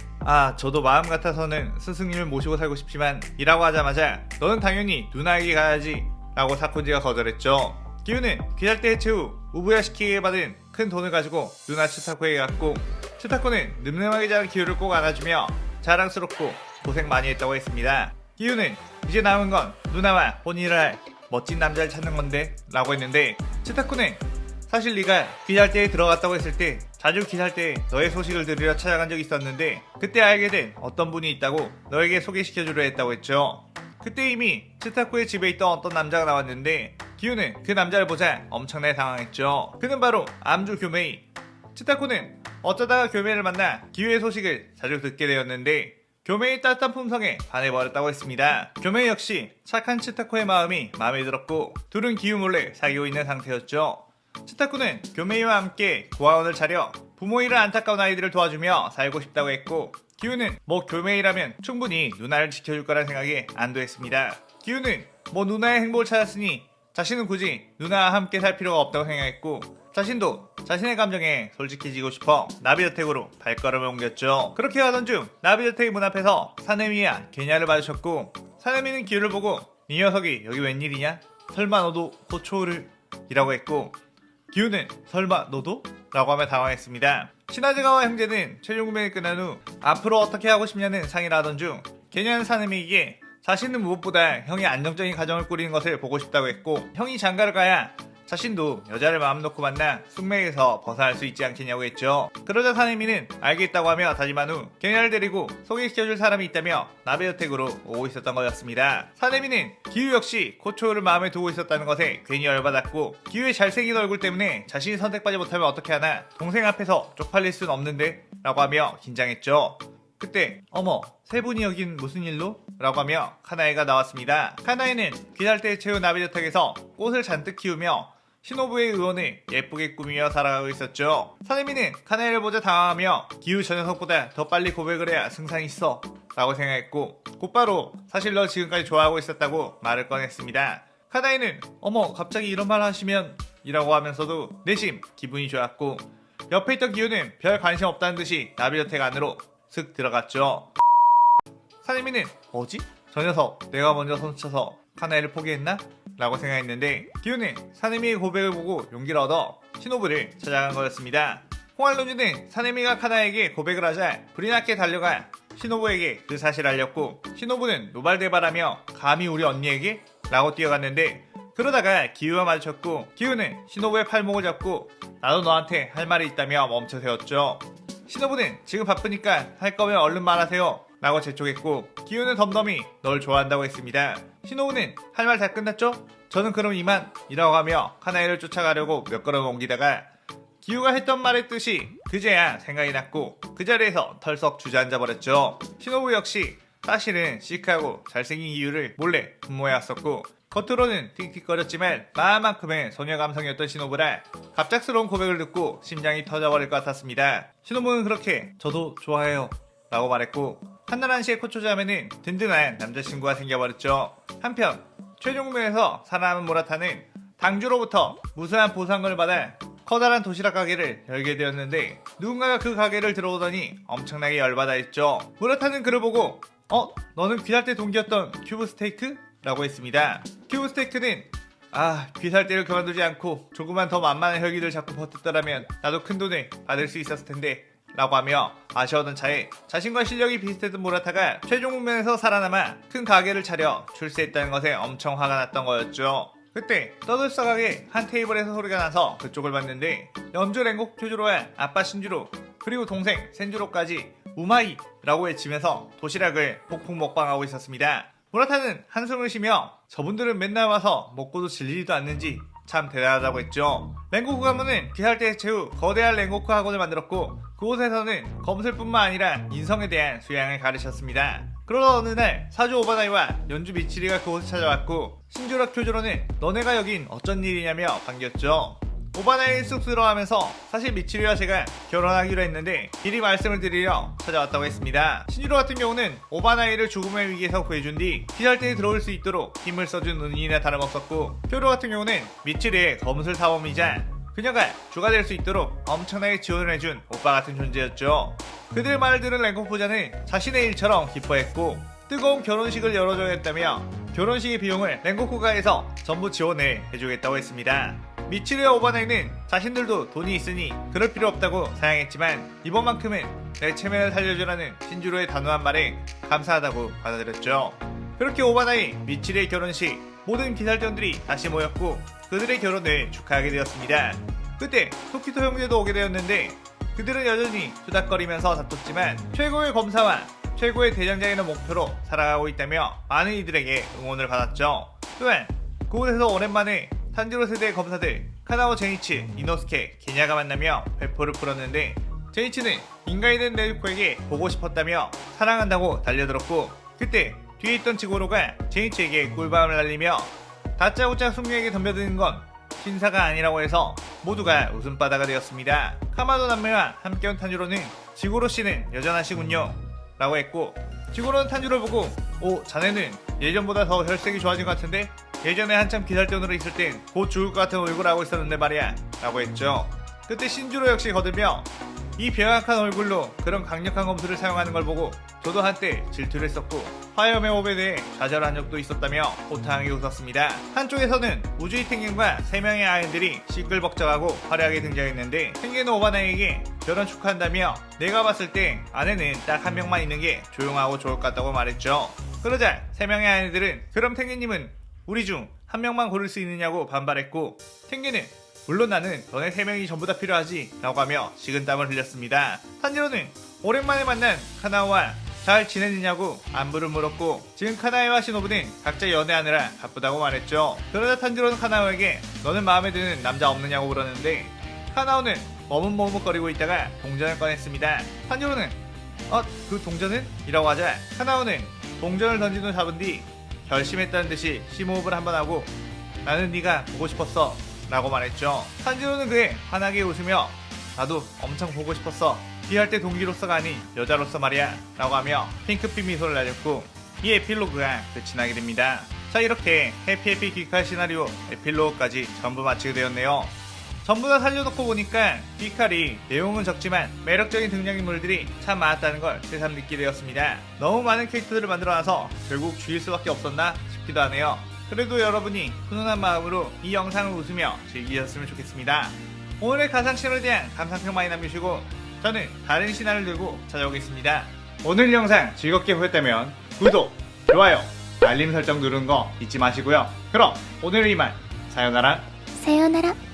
저도 마음 같아서는 스승님을 모시고 살고 싶지만 이라고 하자마자 너는 당연히 누나에게 가야지 라고 사콘지가 거절했죠. 기우는 기잘대 해체 후 우부야 시키게 받은 큰 돈을 가지고 누나 츠타코에게 갔고, 츠타코는 늠름하게 자란 기우를 꼭 안아주며 자랑스럽고 고생 많이 했다고 했습니다. 기우는 이제 남은 건 누나와 혼인을 할 멋진 남자를 찾는 건데 라고 했는데, 츠타코는 사실 네가 기잘대에 들어갔다고 했을 때 자주 기잘대에 너의 소식을 들으려 찾아간 적이 있었는데 그때 알게 된 어떤 분이 있다고 너에게 소개시켜주려 했다고 했죠. 그때 이미 츠타코의 집에 있던 어떤 남자가 나왔는데 기우는 그 남자를 보자 엄청나게 당황했죠. 그는 바로 암주 교메이. 츠타코는 어쩌다가 교메이를 만나 기우의 소식을 자주 듣게 되었는데 교메이의 따뜻한 품성에 반해버렸다고 했습니다. 교메이 역시 착한 츠타코의 마음이 마음에 들었고 둘은 기우 몰래 사귀고 있는 상태였죠. 츠타코는 교메이와 함께 고아원을 차려 부모 일을 안타까운 아이들을 도와주며 살고 싶다고 했고, 기우는 뭐 교메이라면 충분히 누나를 지켜줄 거란 생각에 안도했습니다. 기우는 뭐 누나의 행복을 찾았으니 자신은 굳이 누나와 함께 살 필요가 없다고 생각했고, 자신도 자신의 감정에 솔직해지고 싶어 나비저택으로 발걸음을 옮겼죠. 그렇게 가던 중 나비저택의 문 앞에서 사네미와 게냐를 마주쳤고, 사네미는 기우를 보고 이 녀석이 여기 웬일이냐? 설마 너도 고초를? 이라고 했고, 기우는 설마 너도? 라고 하며 당황했습니다. 시나즈가와 형제는 최종 구매를 끝난 후 앞으로 어떻게 하고 싶냐는 상의를 하던 중 게냐는 사네미에게 자신은 무엇보다 형이 안정적인 가정을 꾸리는 것을 보고 싶다고 했고, 형이 장가를 가야 자신도 여자를 마음 놓고 만나 숙맥에서 벗어날 수 있지 않겠냐고 했죠. 그러자 사내미는 알겠다고 하며 다짐한 후 그녀를 데리고 소개시켜줄 사람이 있다며 나베여택으로 오고 있었던 거였습니다. 사내미는 기우 역시 코초를 마음에 두고 있었다는 것에 괜히 열받았고, 기우의 잘생긴 얼굴 때문에 자신이 선택받지 못하면 어떻게 하나, 동생 앞에서 쪽팔릴 순 없는데? 라고 하며 긴장했죠. 그때 어머, 세 분이 여긴 무슨 일로? 라고 하며 카나에가 나왔습니다. 카나에는 귀살대에 채운 나베여택에서 꽃을 잔뜩 키우며 시노부의 의원을 예쁘게 꾸미며 살아가고 있었죠. 사내미는 카나에를 보자 당황하며 기우 저 녀석보다 더 빨리 고백을 해야 승산이 있어 라고 생각했고, 곧바로 사실 너 지금까지 좋아하고 있었다고 말을 꺼냈습니다. 카나에는 어머, 갑자기 이런 말 하시면 이라고 하면서도 내심 기분이 좋았고, 옆에 있던 기우는 별 관심 없다는 듯이 나베여택 안으로 슥 들어갔죠. 사내미는 뭐지? 저 녀석 내가 먼저 손쳐서 카나에를 포기했나? 라고 생각했는데, 기우는 사내미의 고백을 보고 용기를 얻어 시노부를 찾아간 거였습니다. 홍알론주는 사내미가 카나에게 고백을 하자 불이 났게 달려가 시노부에게 그 사실을 알렸고, 시노부는 노발대발하며 감히 우리 언니에게? 라고 뛰어갔는데, 그러다가 기우와 마주쳤고, 기우는 시노부의 팔목을 잡고 나도 너한테 할 말이 있다며 멈춰 세웠죠. 시노부는 지금 바쁘니까 할 거면 얼른 말하세요 라고 재촉했고, 기우는 덤덤히 널 좋아한다고 했습니다. 시노부는 할 말 다 끝났죠? 저는 그럼 이만 이라고 하며 카나에를 쫓아가려고 몇 걸음 옮기다가 기우가 했던 말의 뜻이 그제야 생각이 났고 그 자리에서 털썩 주저앉아 버렸죠. 시노부 역시 사실은 시크하고 잘생긴 기우를 몰래 분모해왔었고, 겉으로는 틱틱거렸지만 마음만큼은 소녀 감성이었던 시노부라 갑작스러운 고백을 듣고 심장이 터져버릴 것 같았습니다. 시노부는 그렇게 저도 좋아해요 라고 말했고, 한나란 씨의 코초자매는 든든한 남자친구가 생겨버렸죠. 한편 최종무에서 살아남은 모라타는 당주로부터 무수한 보상금을 받아 커다란 도시락 가게를 열게 되었는데, 누군가가 그 가게를 들어오더니 엄청나게 열받아 했죠. 모라타는 그를 보고 너는 귀살대 동기였던 큐브 스테이크? 라고 했습니다. 큐브 스테이크는 귀살대를 그만두지 않고 조금만 더 만만한 혈기를 잡고 버텼더라면 나도 큰 돈을 받을 수 있었을 텐데 라고 하며 아쉬워하던 차에 자신과 실력이 비슷했던 모라타가 최종 국면에서 살아남아 큰 가게를 차려 출세했다는 것에 엄청 화가 났던 거였죠. 그때 떠들썩하게 한 테이블에서 소리가 나서 그쪽을 봤는데, 연주 랭곡 큐주로와 아빠 신주로 그리고 동생 센주로까지 우마이 라고 외치면서 도시락을 폭풍 먹방하고 있었습니다. 모라타는 한숨을 쉬며 저분들은 맨날 와서 먹고도 질리지도 않는지 참 대단하다고 했죠. 랭고쿠 가문은 귀살대 최후 거대한 랭고쿠 학원을 만들었고, 그곳에서는 검술뿐만 아니라 인성에 대한 수양을 가르쳤습니다. 그러다 어느 날 사주 오바나이와 연주 미치리가 그곳을 찾아왔고, 신주라 쿄조로는 너네가 여긴 어쩐 일이냐며 반겼죠. 오바나이를 쑥스러워하면서 사실 미치리와 제가 결혼하기로 했는데 미리 말씀을 드리려 찾아왔다고 했습니다. 신주로 같은 경우는 오바나이를 죽음의 위기에서 구해준 뒤 귀살대에 들어올 수 있도록 힘을 써준 은인이나 다름없었고, 쿄로 같은 경우는 미치리의 검술 사범이자 그녀가 주가 될 수 있도록 엄청나게 지원을 해준 오빠 같은 존재였죠. 그들의 말을 들은 랭콩 부자는 자신의 일처럼 기뻐했고, 뜨거운 결혼식을 열어줘야 했다며 결혼식의 비용을 랭고쿠가에서 전부 지원을 해주겠다고 했습니다. 미치리와 오바나이는 자신들도 돈이 있으니 그럴 필요 없다고 사양했지만, 이번만큼은 내 체면을 살려주라는 신주로의 단호한 말에 감사하다고 받아들였죠. 그렇게 오바나이, 미치리의 결혼식, 모든 기살전들이 다시 모였고 그들의 결혼을 축하하게 되었습니다. 그때 토키토 형제도 오게 되었는데, 그들은 여전히 수닥거리면서 다퉜지만 최고의 검사와 최고의 대장장이라는 목표로 살아가고 있다며 많은 이들에게 응원을 받았죠. 또한 그곳에서 오랜만에 탄지로 세대의 검사들 카나오 제니치, 이노스케, 게냐가 만나며 회포를 풀었는데, 제니치는 인간이 된 네즈코에게 보고 싶었다며 사랑한다고 달려들었고, 그때 뒤에 있던 지고로가 제니치에게 꿀밤을 날리며 다짜고짜 숙녀에게 덤벼드는 건 신사가 아니라고 해서 모두가 웃음바다가 되었습니다. 카마도 남매와 함께 온 탄주로는 지고로 씨는 여전하시군요 라고 했고, 지고로는 탄주를 보고 자네는 예전보다 더 혈색이 좋아진 것 같은데 예전에 한참 기살전으로 있을 땐 곧 죽을 것 같은 얼굴을 하고 있었는데 말이야 라고 했죠. 그때 신주로 역시 거들며 이 병약한 얼굴로 그런 강력한 검술을 사용하는 걸 보고 저도 한때 질투를 했었고 화염의 호흡에 대해 좌절한 적도 있었다며 호탕하게 웃었습니다. 한쪽에서는 우주이 탱겐과 3명의 아이들이 시끌벅적하고 화려하게 등장했는데, 탱겐은 오바나이에게 결혼 축하한다며 내가 봤을 때 아내는 딱 한 명만 있는 게 조용하고 좋을 것 같다고 말했죠. 그러자 3명의 아이들은 그럼 탱겐님은 우리 중 한 명만 고를 수 있느냐고 반발했고, 텐게는 물론 나는 너네 3명이 전부 다 필요하지 라고 하며 식은땀을 흘렸습니다. 탄지로는 오랜만에 만난 카나오와 잘 지내느냐고 안부를 물었고, 지금 카나에와 시노부는 각자 연애하느라 바쁘다고 말했죠. 그러자 탄지로는 카나오에게 너는 마음에 드는 남자 없느냐고 물었는데, 카나오는 머뭇머뭇거리고 있다가 동전을 꺼냈습니다. 탄지로는 그 동전은? 이라고 하자 카나오는 동전을 던진 후 잡은 뒤 결심했다는 듯이 심호흡을 한번 하고 나는 네가 보고 싶었어 라고 말했죠. 탄지로는 그에 환하게 웃으며 나도 엄청 보고 싶었어. 비할 때 동기로서가 아닌 여자로서 말이야 라고 하며 핑크빛 미소를 날렸고, 이 에필로그가 끝이 나게 됩니다. 자, 이렇게 해피해피 귀칼 시나리오 에필로그까지 전부 마치게 되었네요. 전부 다 살려놓고 보니까 귀칼이 내용은 적지만 매력적인 등장인물들이 참 많았다는 걸 새삼 느끼게 되었습니다. 너무 많은 캐릭터들을 만들어놔서 결국 죽일 수밖에 없었나 싶기도 하네요. 그래도 여러분이 훈훈한 마음으로 이 영상을 웃으며 즐기셨으면 좋겠습니다. 오늘의 가상 신화에 대한 감상평 많이 남겨주시고 저는 다른 신화를 들고 찾아오겠습니다. 오늘 영상 즐겁게 보셨다면 구독, 좋아요, 알림 설정 누르는 거 잊지 마시고요. 그럼 오늘은 이만. 사요나라.さようなら。